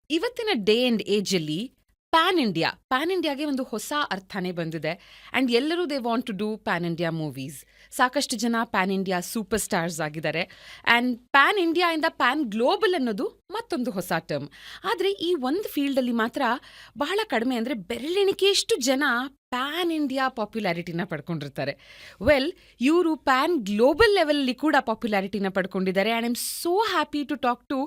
ಇವತ್ತಿನ day and ಏಜಲ್ಲಿ PAN ಇಂಡಿಯಾಗೆ ಒಂದು ಹೊಸ ಅರ್ಥನೇ ಬಂದಿದೆ. ಆ್ಯಂಡ್ ಎಲ್ಲರೂ they want to do pan India movies. ಸಾಕಷ್ಟು ಜನ ಪ್ಯಾನ್ ಇಂಡಿಯಾ ಸೂಪರ್ ಸ್ಟಾರ್ಸ್ ಆಗಿದ್ದಾರೆ. ಆ್ಯಂಡ್ ಪ್ಯಾನ್ ಇಂಡಿಯಾ ಇಂದ ಪ್ಯಾನ್ ಗ್ಲೋಬಲ್ ಅನ್ನೋದು ಮತ್ತೊಂದು ಹೊಸ ಟರ್ಮ್. ಆದರೆ ಈ ಒಂದು ಫೀಲ್ಡಲ್ಲಿ ಮಾತ್ರ ಬಹಳ ಕಡಿಮೆ, ಅಂದರೆ ಬೆರಳೆಣಿಕೆಯಷ್ಟು ಜನ ಪ್ಯಾನ್ ಇಂಡಿಯಾ ಪಾಪ್ಯುಲಾರಿಟಿನ ಪಡ್ಕೊಂಡಿರ್ತಾರೆ. ವೆಲ್, ಇವರು ಪ್ಯಾನ್ ಗ್ಲೋಬಲ್ ಲೆವೆಲಲ್ಲಿ ಕೂಡ ಪಾಪ್ಯುಲಾರಿಟಿನ ಪಡ್ಕೊಂಡಿದ್ದಾರೆ. And I am so happy to talk to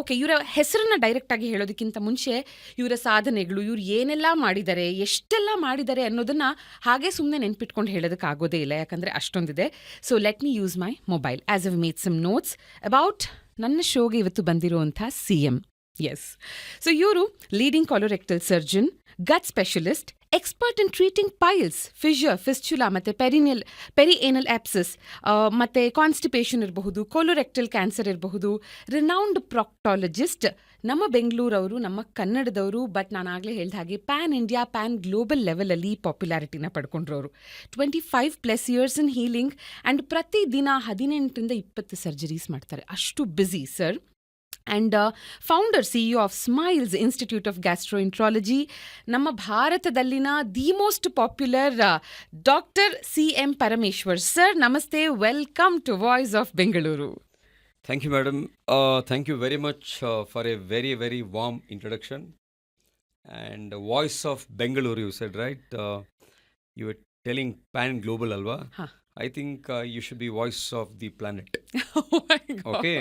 okay, ಇವರ ಹೆಸರನ್ನ ಡೈರೆಕ್ಟಾಗಿ ಹೇಳೋದಕ್ಕಿಂತ ಮುಂಚೆ ಇವರ ಸಾಧನೆಗಳು, ಇವ್ರು ಏನೆಲ್ಲ ಮಾಡಿದ್ದಾರೆ, ಎಷ್ಟೆಲ್ಲ ಮಾಡಿದ್ದಾರೆ ಅನ್ನೋದನ್ನ ಹಾಗೆ ಸುಮ್ಮನೆ ನೆನ್ಪಿಟ್ಕೊಂಡು ಹೇಳೋದಕ್ಕಾಗೋದೇ ಇಲ್ಲ, ಯಾಕಂದರೆ ಅಷ್ಟೊಂದಿದೆ. So let me use my mobile as I've made some notes about ನನ್ನ ಶೋಗೆ ಇವತ್ತು ಬಂದಿರುವಂಥ CM. ಎಸ್, ಸೊ ಇವರು leading colorectal surgeon, gut specialist, expert in treating piles, fissure, fistula ಮತ್ತು ಪೆರಿಏನಲ್ ಆಪ್ಸಿಸ್, ಮತ್ತು ಕಾನ್ಸ್ಟಿಪೇಷನ್ ಇರಬಹುದು, ಕೋಲೋರೆಕ್ಟಲ್ ಕ್ಯಾನ್ಸರ್ ಇರಬಹುದು, renowned proctologist, ನಮ್ಮ ಬೆಂಗಳೂರವರು, ನಮ್ಮ ಕನ್ನಡದವರು. ಬಟ್ ನಾನು ಆಗಲೇ ಹೇಳಿದ ಹಾಗೆ ಪ್ಯಾನ್ ಇಂಡಿಯಾ, ಪ್ಯಾನ್ ಗ್ಲೋಬಲ್ ಲೆವೆಲಲ್ಲಿ ಪಾಪ್ಯುಲಾರಿಟಿನ ಪಡ್ಕೊಂಡ್ರವರು. 25+ ಇಯರ್ಸ್ ಇನ್ ಹೀಲಿಂಗ್ ಆ್ಯಂಡ್ ಪ್ರತಿದಿನ 18-20 ಸರ್ಜರೀಸ್ ಮಾಡ್ತಾರೆ. ಅಷ್ಟು busy sir. And founder CEO of Smiles institute of gastroenterology, ನಮ್ಮ ಭಾರತದಲ್ಲಿನ the most popular doctor CM Parameshwar. Sir ನಮಸ್ತೆ, welcome to voice of Bengaluru. Thank you, madam. Thank you very much for a very, very warm introduction. And voice of Bengaluru, you said, right? You were telling pan global, alva? Huh. I think you should be voice of the planet. Oh my God. Okay.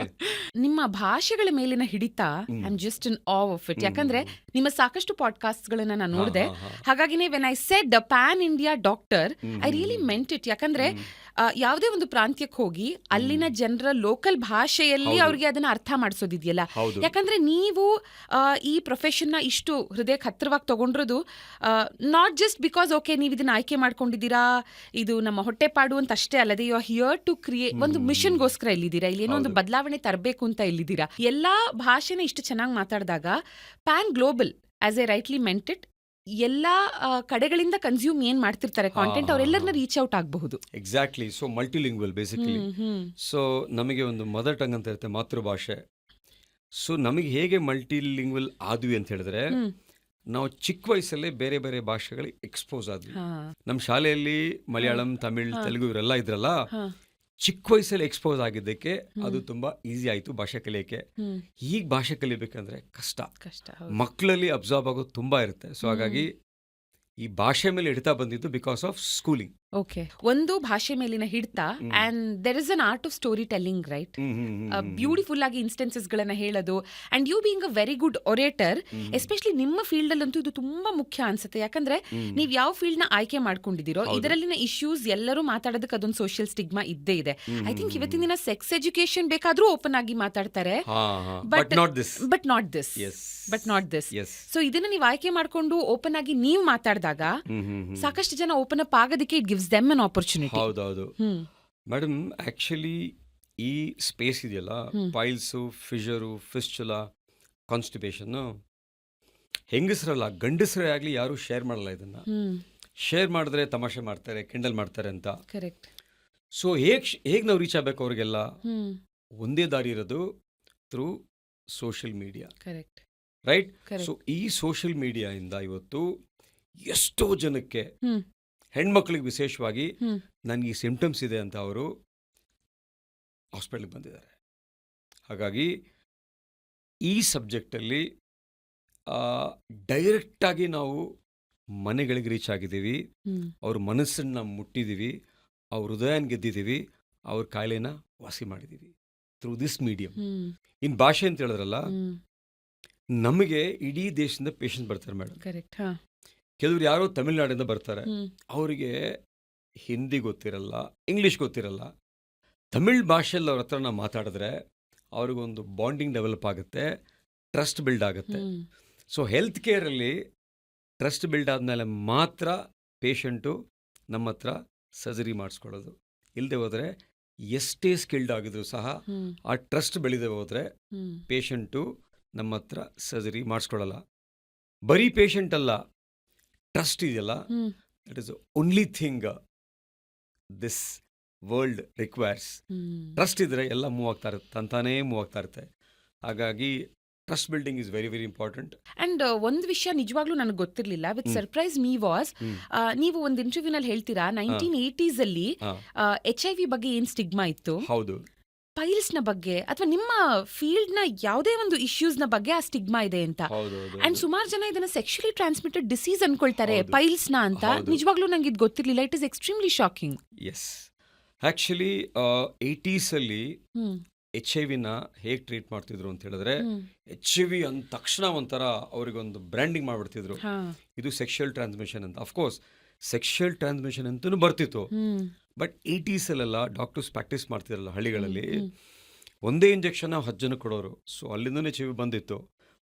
ನಿಮ್ಮ ಭಾಷೆಗಳ ಮೇಲಿನ ಹಿಡಿತ I am just in ಆವ್ of it. ಯಾಕಂದ್ರೆ ನಿಮ್ಮ ಸಾಕಷ್ಟು ಪಾಡ್ಕಾಸ್ಟ್ಗಳನ್ನ ನಾನು ನೋಡಿದೆ. ಹಾಗಾಗಿನೇ when I said PAN India doctor, I really made it. ಯಾಕಂದ್ರೆ ಯಾವುದೇ ಒಂದು ಪ್ರಾಂತ್ಯಕ್ಕೆ ಹೋಗಿ ಅಲ್ಲಿನ ಜನರ ಲೋಕಲ್ ಭಾಷೆಯಲ್ಲಿ ಅವ್ರಿಗೆ ಅದನ್ನ ಅರ್ಥ ಮಾಡಿಸೋದಿದೆಯಲ್ಲ. ಯಾಕಂದ್ರೆ ನೀವು ಈ ಪ್ರೊಫೆಷನ್ನ ಇಷ್ಟು ಹೃದಯಕ್ಕೆ ಹತ್ತಿರವಾಗಿ ತಗೊಂಡಿರೋದು ನಾಟ್ ಜಸ್ಟ್ ಬಿಕಾಸ್ ಓಕೆ ನೀವು ಇದನ್ನ ಆಯ್ಕೆ ಮಾಡ್ಕೊಂಡಿದ್ದೀರಾ, ಇದು ನಮ್ಮ ಹೊಟ್ಟೆಪಾಡು ಅಂತ ಅಷ್ಟೇ ಅಲ್ಲದೆ, you are here to create ಒಂದು ಮಿಷನ್ಗೋಸ್ಕರ ಇಲ್ಲಿದ್ದೀರಾ, ಇಲ್ಲಿ ಏನೋ ಒಂದು ಬದಲಾವಣೆ ತರಬೇಕು ಅಂತ ಇಲ್ಲಿದ್ದೀರಾ. ಎಲ್ಲಾ ಭಾಷೆನ ಇಷ್ಟು ಚೆನ್ನಾಗಿ ಮಾತಾಡಿದಾಗ PAN global, as A rightly made it, ಎಲ್ಲಾ ಕಡೆಗಳಿಂದ ಕನ್ಸ್ಯೂಮ್ ಏನ್ ಮಾಡ್ತಿರ್ತಾರೆ ಕಾಂಟೆಂಟ್, ಅವರೆಲ್ಲರನ್ನ ರೀಚ್ ಔಟ್ ಆಗಬಹುದು. Exactly. So multilingual basically. So ನಮಗೆ ಒಂದು ಮದರ್ ಟಂಗ್ ಅಂತ ಇರುತ್ತೆ, ಮಾತೃಭಾಷೆ. ಸೊ ನಮಗೆ ಹೇಗೆ ಮಲ್ಟಿಲಿಂಗ್ವಲ್ ಆದ್ವಿ ಅಂತ ಹೇಳಿದ್ರೆ, ನಾವು ಚಿಕ್ಕ ವಯಸ್ಸಲ್ಲೇ ಬೇರೆ ಬೇರೆ ಭಾಷೆಗಳಿಗೆ ಎಕ್ಸ್ಪೋಸ್ ಆದ್ವಿ. ನಮ್ಮ ಶಾಲೆಯಲ್ಲಿ ಮಲಯಾಳಂ, ತಮಿಳ್, ತೆಲುಗು ಇವರೆಲ್ಲ ಇದ್ರಲ್ಲ, ಚಿಕ್ಕ ವಯಸ್ಸಲ್ಲಿ ಎಕ್ಸ್ಪೋಸ್ ಆಗಿದ್ದಕ್ಕೆ ಅದು ತುಂಬಾ ಈಸಿ ಆಯಿತು ಭಾಷೆ ಕಲಿಯೋಕ್ಕೆ. ಈಗ ಭಾಷೆ ಕಲಿಬೇಕಂದ್ರೆ ಕಷ್ಟ. ಮಕ್ಕಳಲ್ಲಿ ಅಬ್ಸಾರ್ಬ್ ಆಗೋದು ತುಂಬಾ ಇರುತ್ತೆ. ಸೊ ಹಾಗಾಗಿ ಈ ಭಾಷೆ ಮೇಲೆ ಹಿಡಿತಾ ಬಂದಿದ್ದು ಬಿಕಾಸ್ ಆಫ್ ಸ್ಕೂಲಿಂಗ್. ಓಕೆ, ಒಂದು ಭಾಷೆ ಮೇಲಿನ ಹಿಡಿತ and there is an art of storytelling, right? Beautiful ಆಗಿ ಇನ್ಸ್ಟೆನ್ಸಸ್ ಗಳನ್ನ ಹೇಳೋದು. And you being a very good orator, especially ನಿಮ್ಮ ಫೀಲ್ಡ್ ಅಲ್ಲಂತೂ ಇದು ತುಂಬಾ ಮುಖ್ಯ ಅನ್ಸುತ್ತೆ. ಯಾಕಂದ್ರೆ ನೀವು ಯಾವ ಫೀಲ್ಡ್ ನ ಆಯ್ಕೆ ಮಾಡ್ಕೊಂಡಿದ್ದೀರೋ ಇದರಲ್ಲಿನ ಇಶ್ಯೂಸ್ ಎಲ್ಲರೂ ಮಾತಾಡೋದಕ್ಕೆ ಅದೊಂದು ಸೋಷಿಯಲ್ ಸ್ಟಿಗ್ಮಾ ಇದ್ದೇ ಇದೆ. ಐ ಥಿಂಕ್ ಇವತ್ತಿನ ದಿನ ಸೆಕ್ಸ್ ಎಜುಕೇಶನ್ ಬೇಕಾದ್ರೂ ಓಪನ್ ಆಗಿ ಮಾತಾಡ್ತಾರೆ, ಬಟ್ ನಾಟ್ ದಿಸ್. ಸೊ ಇದನ್ನ ನೀವು ಆಯ್ಕೆ ಮಾಡ್ಕೊಂಡು ಓಪನ್ ಆಗಿ ನೀವು ಮಾತಾಡಿದಾಗ ಸಾಕಷ್ಟು ಜನ ಓಪನ್ ಅಪ್ ಆಗೋದಕ್ಕೆ it gives them an opportunity. ಹೌದೌದು ಮೇಡಮ್. ಆಕ್ಚುಲಿ ಈ ಸ್ಪೇಸ್ ಇದೆಯಲ್ಲ, ಪೈಲ್ಸು, ಫಿಷರು, ಫಿಸ್ಚುಲಾ, ಕಾನ್ಸ್ಟಿಪೇಷನ್, ಹೆಂಗಸರಲ್ಲ ಗಂಡಸರೇ ಆಗಲಿ ಯಾರು ಶೇರ್ ಮಾಡಲ್ಲ. ಇದನ್ನ ಶೇರ್ ಮಾಡಿದ್ರೆ ತಮಾಷೆ ಮಾಡ್ತಾರೆ, ಕಿಂಡಲ್ ಮಾಡ್ತಾರೆ ಅಂತ. ಕರೆಕ್ಟ್. ಸೊ ಹೇಗೆ ನಾವು ರೀಚ್ ಆಗಬೇಕು ಅವ್ರಿಗೆಲ್ಲ? ಒಂದೇ ದಾರಿ ಇರೋದು through social media. Correct, right? So ಈ ಸೋಷಿಯಲ್ ಮೀಡಿಯಾ ಇಂದ ಇವತ್ತು ಎಷ್ಟೋ ಜನಕ್ಕೆ, ಹೆಣ್ಮಕ್ಳಿಗೆ ವಿಶೇಷವಾಗಿ, ನನಗೆ ಈ ಸಿಂಪ್ಟಮ್ಸ್ ಇದೆ ಅಂತ ಅವರು ಹಾಸ್ಪಿಟ್ಲಿಗೆ ಬಂದಿದ್ದಾರೆ. ಹಾಗಾಗಿ ಈ ಸಬ್ಜೆಕ್ಟಲ್ಲಿ ಡೈರೆಕ್ಟಾಗಿ ನಾವು ಮನೆಗಳಿಗೆ ರೀಚ್ ಆಗಿದ್ದೀವಿ, ಅವ್ರ ಮನಸ್ಸನ್ನು ಮುಟ್ಟಿದ್ದೀವಿ, ಅವ್ರ ಹೃದಯನ ಗೆದ್ದಿದ್ದೀವಿ, ಅವ್ರ ಕಾಯಿಲೆನ ವಾಸಿ ಮಾಡಿದ್ದೀವಿ ಥ್ರೂ ದಿಸ್ ಮೀಡಿಯಂ. ಇನ್ನು ಭಾಷೆ ಅಂತ ಹೇಳಿದ್ರಲ್ಲ, ನಮಗೆ ಇಡೀ ದೇಶದಿಂದ ಪೇಷಂಟ್ ಬರ್ತಾರೆ ಮೇಡಮ್. ಕರೆಕ್ಟ್. ಕೆಲವ್ರು ಯಾರೋ ತಮಿಳ್ನಾಡಿಂದ ಬರ್ತಾರೆ, ಅವರಿಗೆ ಹಿಂದಿ ಗೊತ್ತಿರಲ್ಲ, ಇಂಗ್ಲೀಷ್ ಗೊತ್ತಿರಲ್ಲ. ತಮಿಳ್ ಭಾಷೆಯಲ್ಲಿ ಅವ್ರ ಹತ್ರ ನಾವು ಮಾತಾಡಿದ್ರೆ ಅವ್ರಿಗೊಂದು ಬಾಂಡಿಂಗ್ ಡೆವಲಪ್ ಆಗುತ್ತೆ, ಟ್ರಸ್ಟ್ ಬಿಲ್ಡ್ ಆಗುತ್ತೆ. ಸೊ ಹೆಲ್ತ್ ಕೇರಲ್ಲಿ ಟ್ರಸ್ಟ್ ಬಿಲ್ಡ್ ಆದಮೇಲೆ ಮಾತ್ರ ಪೇಷಂಟು ನಮ್ಮ ಹತ್ರ ಸರ್ಜರಿ ಮಾಡಿಸ್ಕೊಳ್ಳೋದು. ಇಲ್ಲದೆ ಹೋದರೆ ಎಷ್ಟೇ ಸ್ಕಿಲ್ಡ್ ಆಗಿದ್ರು ಸಹ ಆ ಟ್ರಸ್ಟ್ ಬೆಳೆದೇ ಹೋದರೆ ಪೇಷಂಟು ನಮ್ಮ ಹತ್ರ ಸರ್ಜರಿ ಮಾಡಿಸ್ಕೊಳ್ಳಲ್ಲ. ಬರೀ ಪೇಷಂಟ್ ಅಲ್ಲ, ಟ್ರಸ್ಟ್ ಇದೆಯಲ್ಲ, that is only thing this world requires. Trust ಇದ್ರೆ ಎಲ್ಲ ಮೂವ್ ಆಗ್ತಾ ಇರುತ್ತೆ, ತಂತಾನೇ ಮೂವ್ ಆಗ್ತಾ ಇರುತ್ತೆ. ಹಾಗಾಗಿ trust building is very very important. And ಒಂದು ವಿಷಯ ನಿಜವಾಗ್ಲೂ ನನಗೆ ಗೊತ್ತಿರಲಿಲ್ಲ, ವಿತ್ ಸರ್ಪ್ರೈಸ್ ಮೀ ವಾಸ್, ನೀವು ಒಂದು ಇಂಟರ್ವ್ಯೂನಲ್ಲಿ ಹೇಳ್ತೀರಾ 1980s ಅಲ್ಲಿ HIV ಬಗ್ಗೆ ಏನ್ ಸ್ಟಿಗ್ಮಾ ಇತ್ತು, ಹೌದು, ಪೈಲ್ಸ್ ನ ಬಗ್ಗೆ ಅಥವಾ ನಿಮ್ಮ ಫೀಲ್ಡ್ ನ ಯಾವುದೇ ಒಂದು ಇಶ್ಯೂಸ್ ನ ಬಗ್ಗೆ ಆ ಸ್ಟಿಗ್ಮಾ ಇದೆ ಅಂತ. ಅಂಡ್ ಸುಮಾರು ಜನ ಇದನ್ನ ಸೆಕ್ಷುಲಿ ಟ್ರಾನ್ಸ್ಮಿಟೆಡ್ ಡಿಸೀಸ್ ಅನ್ಕೊಳ್ತಾರೆ ಪೈಲ್ಸ್ ನ ಅಂತ. ನಿಜವಾಗ್ಲೂ ನಂಗೆ ಇದು ಗೊತ್ತಿರಲಿಲ್ಲ. It is extremely shocking. Yes, actually 80s ಅಲ್ಲಿ HIV-ನ ಹೇಗೆ ಟ್ರೀಟ್ ಮಾಡ್ತಿದ್ರು ಅಂತ ಹೇಳಿದ್ರೆ, HIV ಅಂದ ತಕ್ಷಣ ಒಂಥರ ಅವ್ರಿಗೊಂದು ಬ್ರ್ಯಾಂಡಿಂಗ್ ಮಾಡ್ಬಿಡ್ತಿದ್ರು, ಇದು ಸೆಕ್ಷುಯಲ್ ಟ್ರಾನ್ಸ್ಮಿಷನ್ ಅಂತ. ಅಫ್ಕೋರ್ಸ್ ಸೆಕ್ಷುಯಲ್ ಟ್ರಾನ್ಸ್ಮಿಷನ್ ಅಂತೂ ಬರ್ತಿತ್ತು, ಬಟ್ 80s ಅಲ್ಲೆಲ್ಲ ಡಾಕ್ಟರ್ಸ್ ಪ್ರಾಕ್ಟೀಸ್ ಮಾಡ್ತಿರಲ್ಲ ಹಳ್ಳಿಗಳಲ್ಲಿ, ಒಂದೇ ಇಂಜೆಕ್ಷನ್ 10 ಜನಕ್ಕೆ ಕೊಡೋರು. ಸೊ ಅಲ್ಲಿಂದನೇ HIV ಬಂದಿತ್ತು.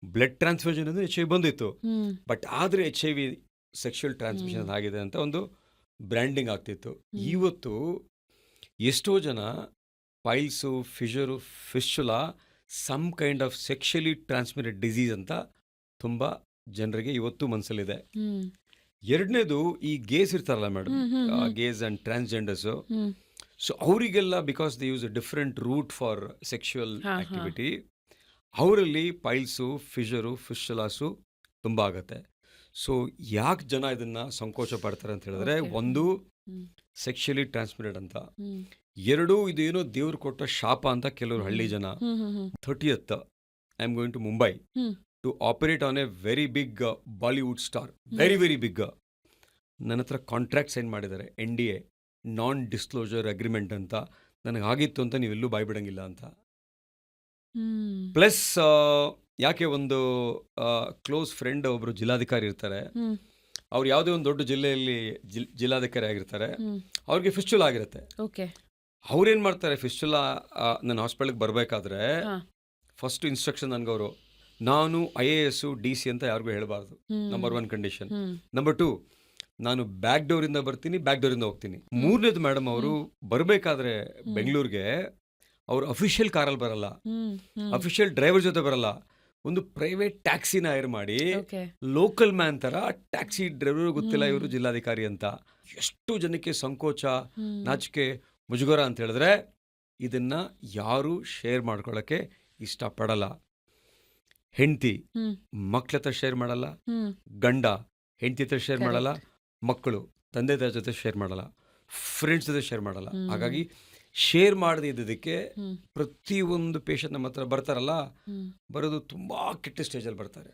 ಬ್ಲಡ್ ಟ್ರಾನ್ಸ್ಫ್ಯೂಷನ್ ಇಂದ HIV ಬಂದಿತ್ತು, ಬಟ್ ಆದರೆ HIV ಸೆಕ್ಷುಯಲ್ ಟ್ರಾನ್ಸ್ಮಿಷನ್ ಆಗಿದೆ ಅಂತ ಒಂದು ಬ್ರ್ಯಾಂಡಿಂಗ್ ಆಗ್ತಿತ್ತು. ಇವತ್ತು ಎಷ್ಟೋ ಜನ piles, fissure, fistula some kind of sexually transmitted disease ಅಂತ ತುಂಬ ಜನರಿಗೆ ಇವತ್ತು ಮನಸ್ಸಲ್ಲಿದೆ. ಎರಡನೇದು, ಈ ಗೇಸ್ ಇರ್ತಾರಲ್ಲ madam, gays and transgenders, so ಅವರಿಗೆಲ್ಲ because they use a different route for sexual activity, ಅವರಲ್ಲಿ ಪೈಲ್ಸು, ಫಿಷರು, ಫಿಸ್ಚುಲಾಸು ತುಂಬ ಆಗುತ್ತೆ. ಸೊ ಯಾಕೆ ಜನ ಇದನ್ನ ಸಂಕೋಚ ಪಡ್ತಾರೆ ಅಂತ ಹೇಳಿದ್ರೆ, ಒಂದು ಸೆಕ್ಷುಯಲಿ ಟ್ರಾನ್ಸ್ಮಿಟೆಡ್ ಅಂತ, ಎರಡು ಇದೇನೋ ದೇವ್ರು ಕೊಟ್ಟ ಶಾಪ ಅಂತ ಕೆಲವರು ಹಳ್ಳಿ ಜನ. 30th I am going to Mumbai to operate on a very big Bollywood star, very very big. ನನ್ನ ಹತ್ರ ಕಾಂಟ್ರಾಕ್ಟ್ ಸೈನ್ ಮಾಡಿದ್ದಾರೆ, NDA, ನಾನ್ ಡಿಸ್ಕ್ಲೋಜರ್ ಅಗ್ರಿಮೆಂಟ್ ಅಂತ. ನನಗೆ ಆಗಿತ್ತು ಅಂತ ನೀವೆಲ್ಲೂ ಬಾಯ್ಬಿಡಂಗಿಲ್ಲ ಅಂತ. ಪ್ಲಸ್ ಯಾಕೆ, ಒಂದು ಕ್ಲೋಸ್ ಫ್ರೆಂಡ್ ಒಬ್ರು ಜಿಲ್ಲಾಧಿಕಾರಿ ಇರ್ತಾರೆ, ಅವ್ರು ಯಾವುದೇ ಒಂದು ದೊಡ್ಡ ಜಿಲ್ಲೆಯಲ್ಲಿ ಜಿಲ್ಲಾಧಿಕಾರಿ ಆಗಿರ್ತಾರೆ, ಅವ್ರಿಗೆ ಫಿಸ್ಚುಲಾ ಆಗಿರುತ್ತೆ. ಅವ್ರೇನು ಮಾಡ್ತಾರೆ, ಫಿಸ್ಚುಲಾ ನನ್ನ ಹಾಸ್ಪಿಟಲ್ಗೆ ಬರಬೇಕಾದ್ರೆ ಫಸ್ಟ್ ಇನ್ಸ್ಟ್ರಕ್ಷನ್ ನನಗವರು, ನಾನು IAS DC ಅಂತ ಯಾರಿಗೂ ಹೇಳಬಾರ್ದು, ನಂಬರ್ 1 ಕಂಡೀಷನ್. ನಂಬರ್ 2, ನಾನು ಬ್ಯಾಕ್ ಡೋರಿಂದ ಬರ್ತೀನಿ, ಬ್ಯಾಕ್ ಡೋರಿಂದ ಹೋಗ್ತೀನಿ. ಮೂರನೇದು ಮೇಡಮ್, ಅವರು ಬರಬೇಕಾದ್ರೆ ಬೆಂಗಳೂರಿಗೆ ಅವರು ಅಫಿಷಿಯಲ್ ಕಾರಲ್ಲಿ ಬರಲ್ಲ, ಅಫಿಷಿಯಲ್ ಡ್ರೈವರ್ ಜೊತೆ ಬರಲ್ಲ, ಒಂದು ಪ್ರೈವೇಟ್ ಟ್ಯಾಕ್ಸಿನ ಹೈರ್ ಮಾಡಿ ಲೋಕಲ್ ಮ್ಯಾನ್ ಥರ ಟ್ಯಾಕ್ಸಿ ಡ್ರೈವರ್ ಗೊತ್ತಿಲ್ಲ ಇವರು ಜಿಲ್ಲಾಧಿಕಾರಿ ಅಂತ. ಎಷ್ಟು ಜನಕ್ಕೆ ಸಂಕೋಚ, ನಾಚಿಕೆ, ಮುಜುಗರ ಅಂತ ಹೇಳಿದ್ರೆ ಇದನ್ನ ಯಾರು ಶೇರ್ ಮಾಡ್ಕೊಳ್ಳೋಕ್ಕೆ ಇಷ್ಟಪಡಲ್ಲ. ಹೆಂಡತಿ ಮಕ್ಳ ಹತ್ರ ಶೇರ್ ಮಾಡಲ್ಲ, ಗಂಡ ಹೆಂಡತಿ ಹತ್ರ ಶೇರ್ ಮಾಡಲ್ಲ, ಮಕ್ಕಳು ತಂದೆ ತಾಯಿ ಜೊತೆ ಶೇರ್ ಮಾಡಲ್ಲ, ಫ್ರೆಂಡ್ಸ್ ಜೊತೆ ಶೇರ್ ಮಾಡಲ್ಲ. ಹಾಗಾಗಿ ಶೇರ್ ಮಾಡದೇ ಇದ್ದದಕ್ಕೆ ಪ್ರತಿಯೊಂದು ಪೇಷಂಟ್ ನಮ್ಮ ಹತ್ರ ಬರ್ತಾರಲ್ಲ, ಬರೋದು ತುಂಬಾ ಕೆಟ್ಟ ಸ್ಟೇಜಲ್ಲಿ ಬರ್ತಾರೆ,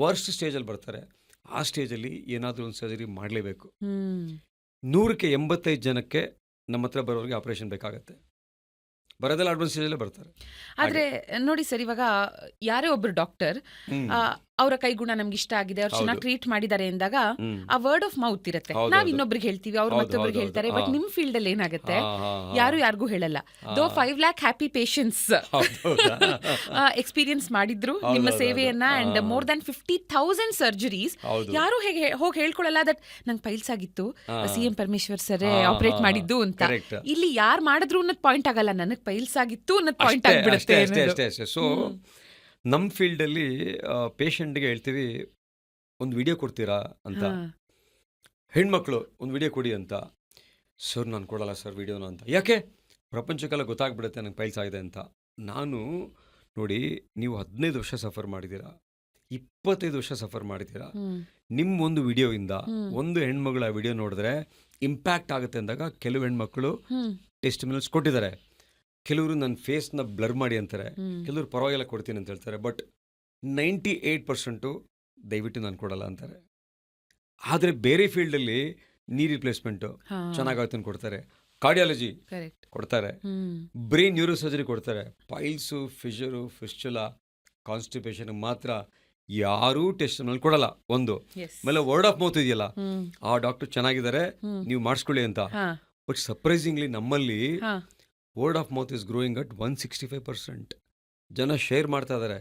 ವರ್ಸ್ಟ್ ಸ್ಟೇಜಲ್ಲಿ ಬರ್ತಾರೆ. ಆ ಸ್ಟೇಜಲ್ಲಿ ಏನಾದರೂ ಒಂದು ಸರ್ಜರಿ ಮಾಡಲೇಬೇಕು. 100ಕ್ಕೆ 85 ಜನಕ್ಕೆ ನಮ್ಮ ಹತ್ರ ಬರೋರಿಗೆ ಆಪರೇಷನ್ ಬೇಕಾಗತ್ತೆ, ಬರೋದೆಲ್ಲ ಅಡ್ವಾನ್ಸ್ ಸ್ಟೇಜಲ್ಲೇ ಬರ್ತಾರೆ. ಆದ್ರೆ ನೋಡಿ ಸರ್, ಇವಾಗ ಯಾರೇ ಒಬ್ರು ಡಾಕ್ಟರ್ ಅವರ ಕೈಗುಣ ನಮ್ಗೆ ಇಷ್ಟ ಆಗಿದೆ, ಅವ್ರು ಚೆನ್ನಾಗಿ ಟ್ರೀಟ್ ಮಾಡಿದ್ದಾರೆ ಎಂದಾಗ ಆ ವರ್ಡ್ ಆಫ್ ಮೌತ್ ಇರುತ್ತೆ. ನಾವ್ ಇನ್ನೊಬ್ರಿಗೆ ಹೇಳ್ತೀವಿ, ಅವ್ರು ಮತ್ತೊಬ್ರಿಗೆ ಹೇಳ್ತಾರೆ. ಬಟ್ ನಿಮ್ ಫೀಲ್ಡ್ ಅಲ್ಲಿ ಏನಾಗುತ್ತೆ, ಯಾರು ಯಾರಿಗೂ ಹೇಳಲ್ಲ. ದೋ 5 lakh ಹ್ಯಾಪಿ ಪೇಷಂಟ್ಸ್ ಎಕ್ಸ್ಪೀರಿಯನ್ಸ್ ಮಾಡಿದ್ರು ನಿಮ್ಮ ಸೇವೆಯನ್ನ, ಅಂಡ್ ಮೋರ್ ದನ್ 50,000 ಸರ್ಜರೀಸ್. ಯಾರು ಹೋಗಿ ಹೇಳ್ಕೊಳಲ್ಲ ದಟ್ ನಂಗೆ ಪೈಲ್ಸ್ ಆಗಿತ್ತು, CM ಪರಮೇಶ್ವರ್ ಸರ್ ಆಪರೇಟ್ ಮಾಡಿದ್ದು ಅಂತ. ಇಲ್ಲಿ ಯಾರು ಮಾಡಿದ್ರು ಅನ್ನೋದು ಪಾಯಿಂಟ್ ಆಗಲ್ಲ, ನನಗೆ ಪೈಲ್ಸ್ ಆಗಿತ್ತು ಅನ್ನೋದು ಪಾಯಿಂಟ್ ಆಗ್ಬಿಡುತ್ತೆ. ಸೊ ನಮ್ಮ ಫೀಲ್ಡಲ್ಲಿ ಪೇಷಂಟ್ಗೆ ಹೇಳ್ತೀವಿ, ಒಂದು ವಿಡಿಯೋ ಕೊಡ್ತೀರಾ ಅಂತ. ಹೆಣ್ಮಕ್ಳು ಒಂದು ವಿಡಿಯೋ ಕೊಡಿ ಅಂತ. ಸರ್ ನಾನು ಕೊಡಲ್ಲ ಸರ್ ವಿಡಿಯೋನ ಅಂತ. ಯಾಕೆ? ಪ್ರಪಂಚಕ್ಕೆಲ್ಲ ಗೊತ್ತಾಗ್ಬಿಡುತ್ತೆ ನಂಗೆ ಪೈಲ್ಸ್ ಆಗಿದೆ ಅಂತ. ನಾನು ನೋಡಿ, ನೀವು 15 ವರ್ಷ ಸಫರ್ ಮಾಡಿದ್ದೀರಾ, 25 ವರ್ಷ ಸಫರ್ ಮಾಡಿದ್ದೀರಾ. ನಿಮ್ಮ ಒಂದು ವಿಡಿಯೋಯಿಂದ ಒಂದು ಹೆಣ್ಮಗಳು ಆ ವಿಡಿಯೋ ನೋಡಿದ್ರೆ ಇಂಪ್ಯಾಕ್ಟ್ ಆಗುತ್ತೆ ಅಂದಾಗ ಕೆಲವು ಹೆಣ್ಮಕ್ಳು ಟೆಸ್ಟಿಮೋನಿಯಲ್ಸ್ ಕೊಟ್ಟಿದ್ದಾರೆ. ಕೆಲವರು ನನ್ನ ಫೇಸ್ನ ಬ್ಲರ್ ಮಾಡಿ ಅಂತಾರೆ, ಕೆಲವರು ಪರವಾಗಿಲ್ಲ ಕೊಡ್ತೀನಿ ಅಂತ ಹೇಳ್ತಾರೆ. ಬಟ್ 98% ದಯವಿಟ್ಟು ನಾನು ಕೊಡಲ್ಲ ಅಂತಾರೆ. ಆದರೆ ಬೇರೆ ಫೀಲ್ಡಲ್ಲಿ ನೀ ರಿಪ್ಲೇಸ್ಮೆಂಟು ಚೆನ್ನಾಗಾಗುತ್ತೆ ಅಂತ ಕೊಡ್ತಾರೆ, ಕಾರ್ಡಿಯಾಲಜಿ ಕೊಡ್ತಾರೆ, ಬ್ರೈನ್ ನ್ಯೂರೋ ಸರ್ಜರಿ ಕೊಡ್ತಾರೆ. ಪೈಲ್ಸು, ಫಿಷರು, ಫಿಸ್ಚುಲಾ, ಕಾನ್ಸ್ಟಿಪೇಷನ್ ಮಾತ್ರ ಯಾರೂ ಟೆಸ್ಟಿಮೋನಿಯಲ್ ಕೊಡಲ್ಲ. ಒಂದು ಆಮೇಲೆ ವರ್ಡ್ ಆಫ್ ಮೌತ್ ಇದೆಯಲ್ಲ, ಆ ಡಾಕ್ಟರ್ ಚೆನ್ನಾಗಿದ್ದಾರೆ ನೀವು ಮಾಡಿಸ್ಕೊಳ್ಳಿ ಅಂತ. ಬಟ್ ಸರ್ಪ್ರೈಸಿಂಗ್ಲಿ ನಮ್ಮಲ್ಲಿ word of mouth is growing at 165%. ಜನ ಶೇರ್ ಮಾಡ್ತಾ ಇದಾರೆ.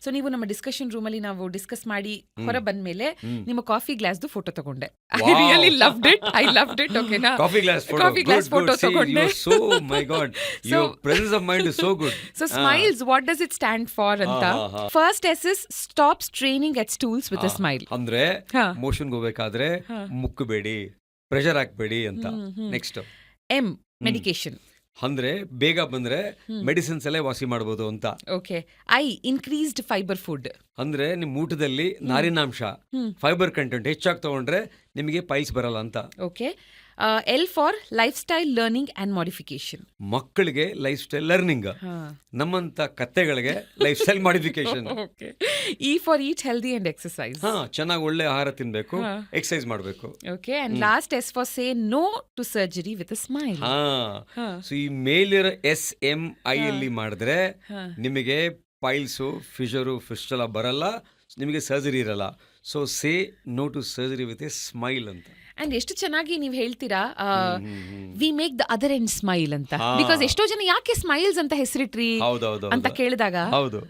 ಸೊ ನೀವು ನಮ್ಮ ಡಿಸ್ಕಷನ್ ರೂಮ್ ಅಲ್ಲಿ ನಾವು ಡಿಸ್ಕಸ್ ಮಾಡಿ ಹೊರ ಬಂದ್ಮೇಲೆ ನಿಮ್ಮ ಕಾಫಿ ಗ್ಲಾಸ್ದು ಫೋಟೋ ತಗೊಂಡೆ. I really loved it. ಓಕೆನಾ? ಕಾಫಿ ಗ್ಲಾಸ್ ಫೋಟೋ ತಗೊಂಡೆ. So my God, your presence of mind is so good. So Smiles, what does it stand for ಅಂತ. First S is stop straining at stools with a smile. ಅಂದ್ರೆ motion ಹೋಗಬೇಕಾದ್ರೆ ಮುಕ್ಕಬೇಡಿ, pressure ಹಾಕಬೇಡಿ ಅಂತ. Next, M medication. ಅಂದ್ರೆ ಬೇಗ ಬಂದ್ರೆ medicines ಅಲ್ಲೇ ವಾಸಿ ಮಾಡ್ಬೋದು ಅಂತ. Okay. I increased fibre food. ಅಂದ್ರೆ ನಿಮ್ಮ ಊಟದಲ್ಲಿ ನಾರಿನಾಂಶ ಫೈಬರ್ ಕಂಟೆಂಟ್ ಹೆಚ್ಚಾಗಿ ತಗೊಂಡ್ರೆ ನಿಮಗೆ ಪೈಲ್ಸ್ ಬರಲ್ಲ ಅಂತ. Okay. L for life style learning and modification. ಮಕ್ಕಳಿಗೆ ಲೈಫ್ ಸ್ಟೈಲ್ ಲರ್ನಿಂಗ್, ನಮ್ಮಂತ ಕತ್ತೆಗಳಿಗೆ life style modification. Okay. E for eat healthy and exercise. ಚೆನ್ನಾಗಿ ಒಳ್ಳೆ ಆಹಾರ ತಿನ್ಬೇಕು, ಎಕ್ಸಸೈಸ್ ಮಾಡಬೇಕು. Okay. And last S for say no to surgery with a smile. So ಈ ಮೇಲಿರೋ SMI ಅಲ್ಲಿ ಮಾಡಿದ್ರೆ ನಿಮಗೆ ಪೈಲ್ಸು, ಫಿಶರು, ಫಿಸ್ಟುಲಾ ಬರಲ್ಲ, ನಿಮಗೆ ಸರ್ಜರಿ ಇರಲ್ಲ. So say no to surgery with a smile ಅಂತ. ಅಂಡ್ ಎಷ್ಟು ಚೆನ್ನಾಗಿ ನೀವು ಹೇಳ್ತೀರಾ, we make the other end smile ಅಂತ. ಬಿಕಾಸ್ ಎಷ್ಟೋ ಜನ ಯಾಕೆ ಸ್ಮೈಲ್ಸ್ ಅಂತ ಹೆಸರಿಟ್ರಿ ಅಂತ ಕೇಳಿದಾಗ, ಹೌದು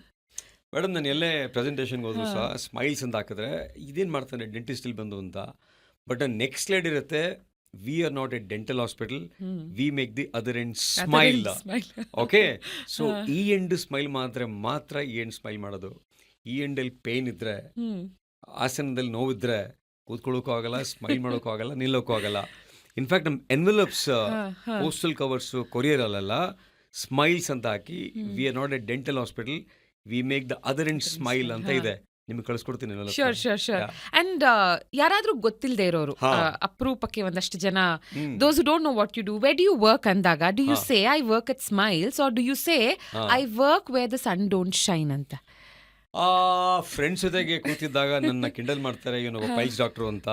ಮೇಡಮ್, ನಾನು ಎಲ್ಲೇ ಪ್ರೆಸೆಂಟೇಷನ್ಗೆ ಹೋದ್ರು ಸಹ ಸ್ಮೈಲ್ಸ್ ಅಂತ ಹಾಕಿದ್ರೆ ಇದೇನು ಮಾಡ್ತಾನೆ ಡೆಂಟಿಸ್ಟ್ ಇಲ್ಲಿ ಬಂದು ಅಂತ. ಬಟ್ ನೆಕ್ಸ್ಟ್ ಸ್ಲೈಡ್ ಇರುತ್ತೆ, V are not a dental hospital, we make the other end smile. Okay. So ಈ ಎಂಡ್ ಸ್ಮೈಲ್ ಮಾತ್ರ ಈ ಎಂಡ್ ಸ್ಮೈಲ್ ಮಾಡೋದು. ಈ ಎಂಡಲ್ಲಿ ಪೇನ್ ಇದ್ರೆ, ಆಸನದಲ್ಲಿ ನೋವಿದ್ರೆ ಕೂತ್ಕೊಳ್ಳೋಕ್ಕೂ ಆಗಲ್ಲ, ಸ್ಮೈಲ್ ಮಾಡೋಕ್ಕೂ ಆಗಲ್ಲ, ನಿಲ್ಲೋಕ್ಕೂ ಆಗಲ್ಲ. ಇನ್ಫ್ಯಾಕ್ಟ್ ನಮ್ಮ ಎನ್ವೆಲಪ್ಸ್, ಪೋಸ್ಟಲ್ ಕವರ್ಸು, ಕೊರಿಯರಲ್ಲೆಲ್ಲ ಸ್ಮೈಲ್ಸ್ ಅಂತ ಹಾಕಿ we are not a dental hospital, we make the other end smile ಅಂತ ಇದೆ. ನಿಮ್ಗೆ ಕಳಿಸ್ಕೊಡ್ತೀನಿ. ಶೋರ್. ಅಂಡ್ ಯಾರಾದ್ರೂ ಗೊತ್ತಿಲ್ಲದೆ ಇರೋರು, ಅಪರೂಪಕ್ಕೆ ಒಂದಷ್ಟು ಜನ, those who don't know what you do, where do you work ಅಂದಾಗ, do you say I work at Smiles or do you say I work where the sun don't shine ಅಂತ? Friends ಜೊತೆಗೆ ಕೂತಿದ್ದಾಗ ನನ್ನ ಕಿಂಡಲ್ ಮಾಡ್ತಾರೆ, ಇವನು piles doctor ಅಂತ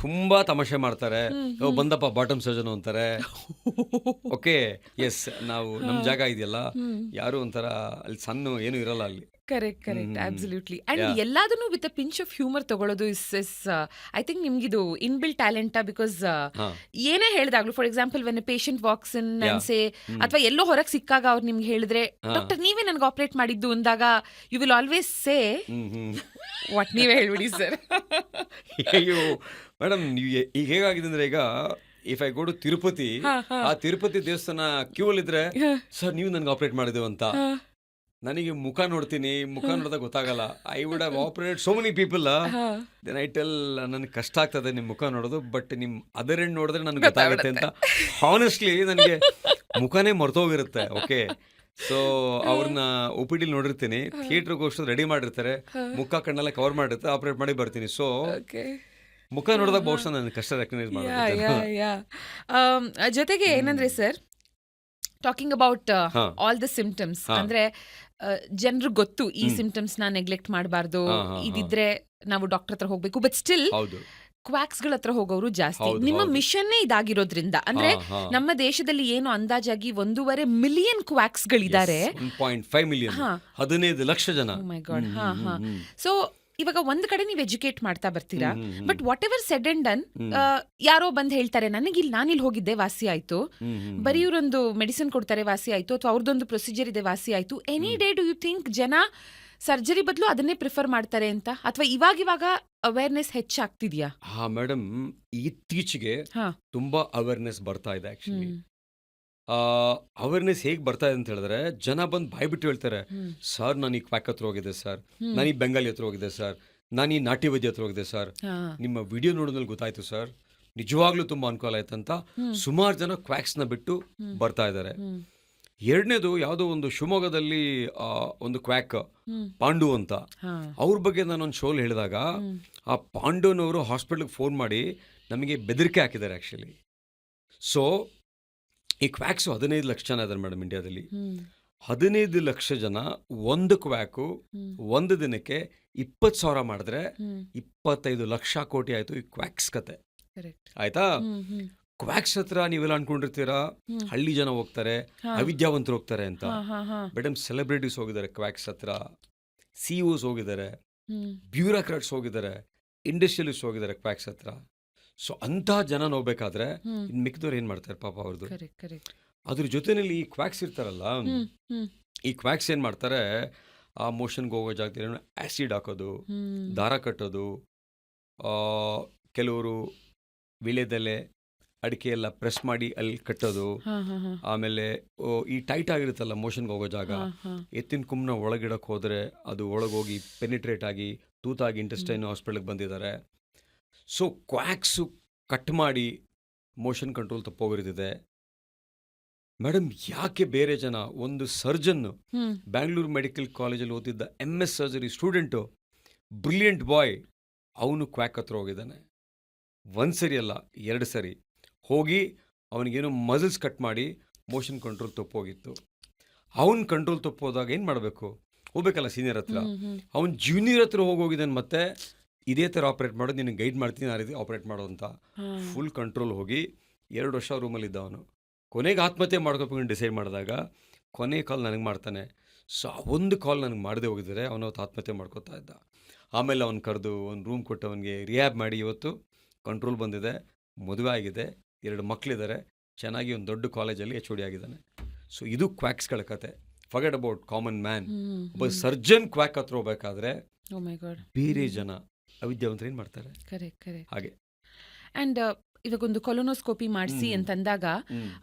ತುಂಬಾ ತಮಾಷೆ ಮಾಡ್ತಾರೆ. ಬಂದಪ್ಪ ಬಾಟಮ್ ಸರ್ಜನ್ ಅಂತಾರೆ. ಓಕೆ, ಎಸ್, ನಾವು ನಮ್ಮ ಜಾಗ ಇದೆಯಲ್ಲ, ಯಾರು ಒಂಥರ ಅಲ್ಲಿ ಸಣ್ಣ ಏನು ಇರಲ್ಲ ಅಲ್ಲಿ. Correct, absolutely. ಅಂಡ್ ಎಲ್ಲದನ್ನು with a pinch of humour ತಗೊಳ್ಳೋದು ಇಸ್ ಐ ಥಿಂಕ್ ನಿಮ್ಗಿದು ಇನ್ಬಿಲ್ಟ್ ಟ್ಯಾಲೆಂಟ್. ಬಿಕಾಸ್ ಏನೇ ಹೇಳಿದಾಗ್ಲೂ, for example when a patient walks in and say, ಅಥವಾ ಎಲ್ಲೋ ಹೊರಗೆ ಸಿಕ್ಕಾಗ ಅವ್ರು ನಿಮ್ಗೆ ಹೇಳಿದ್ರೆ, ಡಾಕ್ಟರ್ ನೀವೇ ನನಗೆ ಆಪರೇಟ್ ಮಾಡಿದ್ದು ಅಂದಾಗ, you will always say what, ನೀವೇ ಹೇಳ್ಬಿಡಿ ಸರ್. ಅಯ್ಯೋ ಮೇಡಮ್, ನೀವು ಈಗ ಹೇಗಾಗಿದೆ ಅಂದ್ರೆ, ಈಗ if I go to Tirupati, ಆ ತಿರುಪತಿ ದೇವಸ್ಥಾನ ಕ್ಯೂ ಅಲ್ಲಿ ಇದ್ರೆ, ಸರ್ ನೀವು ನನಗೆ ಆಪರೇಟ್ ಮಾಡಿದೆವು ಅಂತ, ನನಗೆ ಮುಖ ನೋಡ್ತೀನಿ, ಮುಖ ನೋಡಿದಾಗ ಗೊತ್ತಾಗಲ್ಲ. I would have operated so many people, then I tell ನನಗೆ ಕಷ್ಟ ಆಗ್ತದೆ ನಿಮ್ಮ ಮುಖ ನೋಡೋದು, ಬಟ್ ನಿಮ್ಮ ಅದರ್ ಎಂಡ್ ನೋಡಿದ್ರೆ ನನಗೆ ಗೊತ್ತಾಗುತ್ತೆ ಅಂತ. ಹಾನೆಸ್ಟ್ಲಿ ನನಗೆ ಮುಖನೇ ಮರ್ತೋಗಿರುತ್ತೆ. ಓಕೆ. ಸೊ ಅವ್ರನ್ನ OPD ನೋಡಿರ್ತೀನಿ, ಥಿಯೇಟ್ರಿಗೆ ಹೋಗೋಷ್ಟು ರೆಡಿ ಮಾಡಿರ್ತಾರೆ, ಮುಖ ಕಣ್ಣೆಲ್ಲ ಕವರ್ ಮಾಡಿರ್ತಾರೆ, ಆಪರೇಟ್ ಮಾಡಿ ಬರ್ತೀನಿ. ಸೊ ಮುಖ ನೋಡಿದಾಗ ಬಹುಶಃ ನನಗೆ ಕಷ್ಟ ರೆಕಗ್ನೈಸ್ ಮಾಡೋದು. ಜೊತೆಗೆ ಏನಂದ್ರೆ sir, talking about all the symptoms, ಅಂದ್ರೆ ಜನರು ಗೊತ್ತು ಈ ಸಿಂಪ್ಟಮ್ಸ್ ನ ನೆಗ್ಲೆಕ್ಟ್ ಮಾಡಬಾರ್ದು, ಇದಿದ್ರೆ ನಾವು ಡಾಕ್ಟರ್ ಹತ್ರ ಹೋಗ್ಬೇಕು, ಬಟ್ ಸ್ಟಿಲ್ ಕ್ವಾಕ್ಸ್ ಗಳ ಹತ್ರ ಹೋಗೋರು ಜಾಸ್ತಿ. ನಿಮ್ಮ ಮಿಷನ್ನೇ ಇದಾಗಿರೋದ್ರಿಂದ, ಅಂದ್ರೆ ನಮ್ಮ ದೇಶದಲ್ಲಿ ಏನು ಅಂದಾಜಾಗಿ 1.5 ಮಿಲಿಯನ್ ಕ್ವಾಕ್ಸ್ ಗಳಿದ್ದಾರೆ, 1.5 ಮಿಲಿಯನ್, 15 ಲಕ್ಷ ಜನ. ಮೈ ಗಾಡ್. ಸೊ ಇವಾಗ ಒಂದ್ ಕಡೆ ನೀವು ಎಜುಕೇಟ್ ಮಾಡ್ತಾ ಬರ್ತೀರಾ, but what ever said and done, ಯಾರೋ ಬಂದ್ ಹೇಳ್ತಾರೆ ನನಗಿಲ್ಲಿ, ನಾನಿಲ್ಲಿ ಹೋಗಿದ್ದೆ ವಾಸಿ ಆಯ್ತು, ಬರೀ ಇವ್ರೊಂದು ಮೆಡಿಸಿನ್ ಕೊಡ್ತಾರೆ ವಾಸಿ ಆಯ್ತು, ಅಥವಾ ಅವ್ರದ್ದೊಂದು ಪ್ರೊಸೀಜರ್ ಇದೆ ವಾಸಿ ಆಯ್ತು. Any day do you think ಜನ ಸರ್ಜರಿ ಬದಲು ಅದನ್ನೇ ಪ್ರಿಫರ್ ಮಾಡ್ತಾರೆ ಅಂತ, ಅಥವಾ ಇವಾಗ ಅವೇರ್ನೆಸ್ ಹೆಚ್ಚಾಗ್ತಿದ್ಯಾ? ಮೇಡಮ್, ಇತ್ತೀಚೆಗೆ ತುಂಬಾ ಅವೇರ್ನೆಸ್ ಬರ್ತಾ ಇದೆ. ಆಕ್ಚುಲಿ ಅವೇರ್ನೆಸ್ ಹೇಗೆ ಬರ್ತಾ ಇದೆ ಅಂತ ಹೇಳಿದ್ರೆ, ಜನ ಬಂದು ಬಾಯ್ಬಿಟ್ಟು ಹೇಳ್ತಾರೆ, ಸರ್ ನಾನು ಈ ಕ್ವಾಕ್ ಹತ್ರ ಹೋಗಿದ್ದೆ ಸರ್, ನಾನು ಈ ಬೆಂಗಾಲಿ ಹತ್ರ ಹೋಗಿದ್ದೆ ಸರ್, ನಾನು ಈ ನಾಟಿ ವೈದ್ಯ ಹತ್ರ ಹೋಗಿದ್ದೆ ಸರ್, ನಿಮ್ಮ ವಿಡಿಯೋ ನೋಡಿದ್ಮೇಲೆ ಗೊತ್ತಾಯ್ತು ಸರ್, ನಿಜವಾಗ್ಲೂ ತುಂಬಾ ಅನುಕೂಲ ಆಯ್ತಂತ ಸುಮಾರು ಜನ ಕ್ವಾಕ್ಸ್ನ ಬಿಟ್ಟು ಬರ್ತಾ ಇದ್ದಾರೆ. ಎರಡನೇದು, ಯಾವುದೋ ಒಂದು ಶಿವಮೊಗ್ಗದಲ್ಲಿ ಒಂದು ಕ್ವಾಕ್ ಪಾಂಡು ಅಂತ, ಅವ್ರ ಬಗ್ಗೆ ನಾನೊಂದು ಶೋಲ್ ಹೇಳಿದಾಗ, ಆ ಪಾಂಡುನವರು ಹಾಸ್ಪಿಟ್ಲಿಗೆ ಫೋನ್ ಮಾಡಿ ನಮಗೆ ಬೆದರಿಕೆ ಹಾಕಿದ್ದಾರೆ ಆ್ಯಕ್ಚುಲಿ. ಸೊ ಈ ಕ್ವಾಕ್ಸು 15 ಲಕ್ಷ ಜನ ಇದ್ದಾರೆ ಮೇಡಮ್ ಇಂಡಿಯಾದಲ್ಲಿ. 15 ಲಕ್ಷ ಜನ ಒಂದು ಕ್ವಾಕು ಒಂದು ದಿನಕ್ಕೆ 20,000 ಮಾಡಿದ್ರೆ 25 ಲಕ್ಷ ಕೋಟಿ ಆಯ್ತು ಈ ಕ್ವಾಕ್ಸ್ ಕತೆ. ಆಯ್ತಾ? ಕ್ವಾಕ್ಸ್ ಹತ್ರ ನೀವೆಲ್ಲ ಅನ್ಕೊಂಡಿರ್ತೀರಾ ಹಳ್ಳಿ ಜನ ಹೋಗ್ತಾರೆ, ಅವಿದ್ಯಾವಂತರು ಹೋಗ್ತಾರೆ ಅಂತ. ಮೇಡಮ್, ಸೆಲೆಬ್ರಿಟೀಸ್ ಹೋಗಿದ್ದಾರೆ ಕ್ವಾಕ್ಸ್ ಹತ್ರ, CEOs ಹೋಗಿದ್ದಾರೆ, ಬ್ಯೂರೋಕ್ರಾಟ್ಸ್ ಹೋಗಿದ್ದಾರೆ, ಇಂಡಸ್ಟ್ರಿಯಲಿಸ್ಟ್ ಹೋಗಿದ್ದಾರೆ ಕ್ವಾಕ್ಸ್ ಹತ್ರ. ಸೊ ಅಂಥ ಜನ ನೋಡ್ಬೇಕಾದ್ರೆ ಇನ್ನು ಮಿಕ್ಕಿದವ್ರು ಏನು ಮಾಡ್ತಾರೆ ಪಾಪ ಅವ್ರದ್ದು. ಅದ್ರ ಜೊತೆಯಲ್ಲಿ ಈ ಕ್ವಾಕ್ಸ್ ಇರ್ತಾರಲ್ಲ, ಈ ಕ್ವಾಕ್ಸ್ ಏನು ಮಾಡ್ತಾರೆ, ಆ ಮೋಷನ್ಗೆ ಹೋಗೋ ಜಾಗದಲ್ಲಿ ಆ್ಯಸಿಡ್ ಹಾಕೋದು, ದಾರ ಕಟ್ಟೋದು, ಕೆಲವರು ವಿಳೆದೆಲೆ ಅಡಿಕೆ ಎಲ್ಲ ಪ್ರೆಸ್ ಮಾಡಿ ಅಲ್ಲಿ ಕಟ್ಟೋದು, ಆಮೇಲೆ ಈ ಟೈಟ್ ಆಗಿರುತ್ತಲ್ಲ ಮೋಷನ್ಗೆ ಹೋಗೋ ಜಾಗ, ಎತ್ತಿನ ಕುಂಬನ ಒಳಗಿಡಕ್ಕೆ ಹೋದರೆ ಅದು ಒಳಗೋಗಿ ಪೆನಿಟ್ರೇಟ್ ಆಗಿ ತೂತಾಗಿ ಇಂಟೆಸ್ಟೈನ್ ಹಾಸ್ಪಿಟಲ್ಗೆ ಬಂದಿದ್ದಾರೆ. ಸೊ ಕ್ವಾಕ್ಸು ಕಟ್ ಮಾಡಿ ಮೋಷನ್ ಕಂಟ್ರೋಲ್ ತಪ್ಪೋಗಿರ್ತಿದೆ. ಮೇಡಮ್ ಯಾಕೆ ಬೇರೆ ಜನ ಒಂದು ಸರ್ಜನ್ ಹ್ಮ್ ಬ್ಯಾಂಗ್ಳೂರು ಮೆಡಿಕಲ್ ಕಾಲೇಜಲ್ಲಿ ಓದಿದ್ದ MS ಸರ್ಜರಿ ಸ್ಟೂಡೆಂಟು ಬ್ರಿಲಿಯಂಟ್ ಬಾಯ್ ಅವನು ಕ್ವ್ಯಾಕ್ ಹತ್ರ ಹೋಗಿದ್ದಾನೆ. ಒಂದು ಸರಿ ಅಲ್ಲ 2 ಸರಿ ಹೋಗಿ ಅವನಿಗೇನೋ ಮಸಲ್ಸ್ ಕಟ್ ಮಾಡಿ ಮೋಷನ್ ಕಂಟ್ರೋಲ್ ತಪ್ಪೋಗಿತ್ತು. ಅವನ ಕಂಟ್ರೋಲ್ ತಪ್ಪೋದಾಗ ಏನು ಮಾಡಬೇಕು, ಹೋಗ್ಬೇಕಲ್ಲ ಸೀನಿಯರ್ ಹತ್ರ. ಅವ್ನು ಜೂನಿಯರ್ ಹತ್ರ ಹೋಗಿದ್ದಾನೆ, ಮತ್ತೆ ಇದೇ ಥರ ಆಪ್ರೇಟ್ ಮಾಡೋದು ನಿನಗೆ ಗೈಡ್ ಮಾಡ್ತೀನಿ ಆ ರೀತಿ ಆಪ್ರೇಟ್ ಮಾಡೋ ಅಂತ. ಫುಲ್ ಕಂಟ್ರೋಲ್ ಹೋಗಿ 2 ವರ್ಷ ರೂಮಲ್ಲಿದ್ದ ಅವನು. ಕೊನೆಗೆ ಆತ್ಮಹತ್ಯೆ ಮಾಡ್ಕೋಬೇಕು ಡಿಸೈಡ್ ಮಾಡಿದಾಗ ಕೊನೆ ಕಾಲ್ ನನಗೆ ಮಾಡ್ತಾನೆ. ಸೊ ಆ ಒಂದು ಕಾಲ್ ನನಗೆ ಮಾಡದೆ ಹೋಗಿದ್ದಾರೆ, ಅವನು ಅವತ್ತು ಆತ್ಮಹತ್ಯೆ ಮಾಡ್ಕೋತಾ ಇದ್ದ. ಆಮೇಲೆ ಅವ್ನು ಕರೆದು ಒಂದು ರೂಮ್ ಕೊಟ್ಟು ಅವನಿಗೆ ರಿಹ್ಯಾಬ್ ಮಾಡಿ ಇವತ್ತು ಕಂಟ್ರೋಲ್ ಬಂದಿದೆ, ಮದುವೆ ಆಗಿದೆ, 2 ಮಕ್ಕಳಿದ್ದಾರೆ, ಚೆನ್ನಾಗಿ ಒಂದು ದೊಡ್ಡ ಕಾಲೇಜಲ್ಲಿ HOD ಆಗಿದ್ದಾನೆ. ಸೊ ಇದು ಕ್ವ್ಯಾಕ್ಸ್ಗಳ ಕತೆ. Forget about common man. ಒಬ್ಬ ಸರ್ಜನ್ ಕ್ವ್ಯಾಕ್ ಹತ್ರ ಹೋಗ್ಬೇಕಾದ್ರೆ ಓ ಮೈ ಗಾಡ್. ಬೇರೆ ಜನ ಅವಿದ್ಯಾವಂತರು ಏನು ಮಾಡ್ತಾರೆ ಕರೆಕ್ಟ್ ಕರೆಕ್ಟ್. ಹಾಗೆ. ಅಂಡ್ ಇವಾಗ ಒಂದು ಕೊಲೊನೋಸ್ಕೋಪಿ ಮಾಡಿಸಿ ಅಂತಂದಾಗ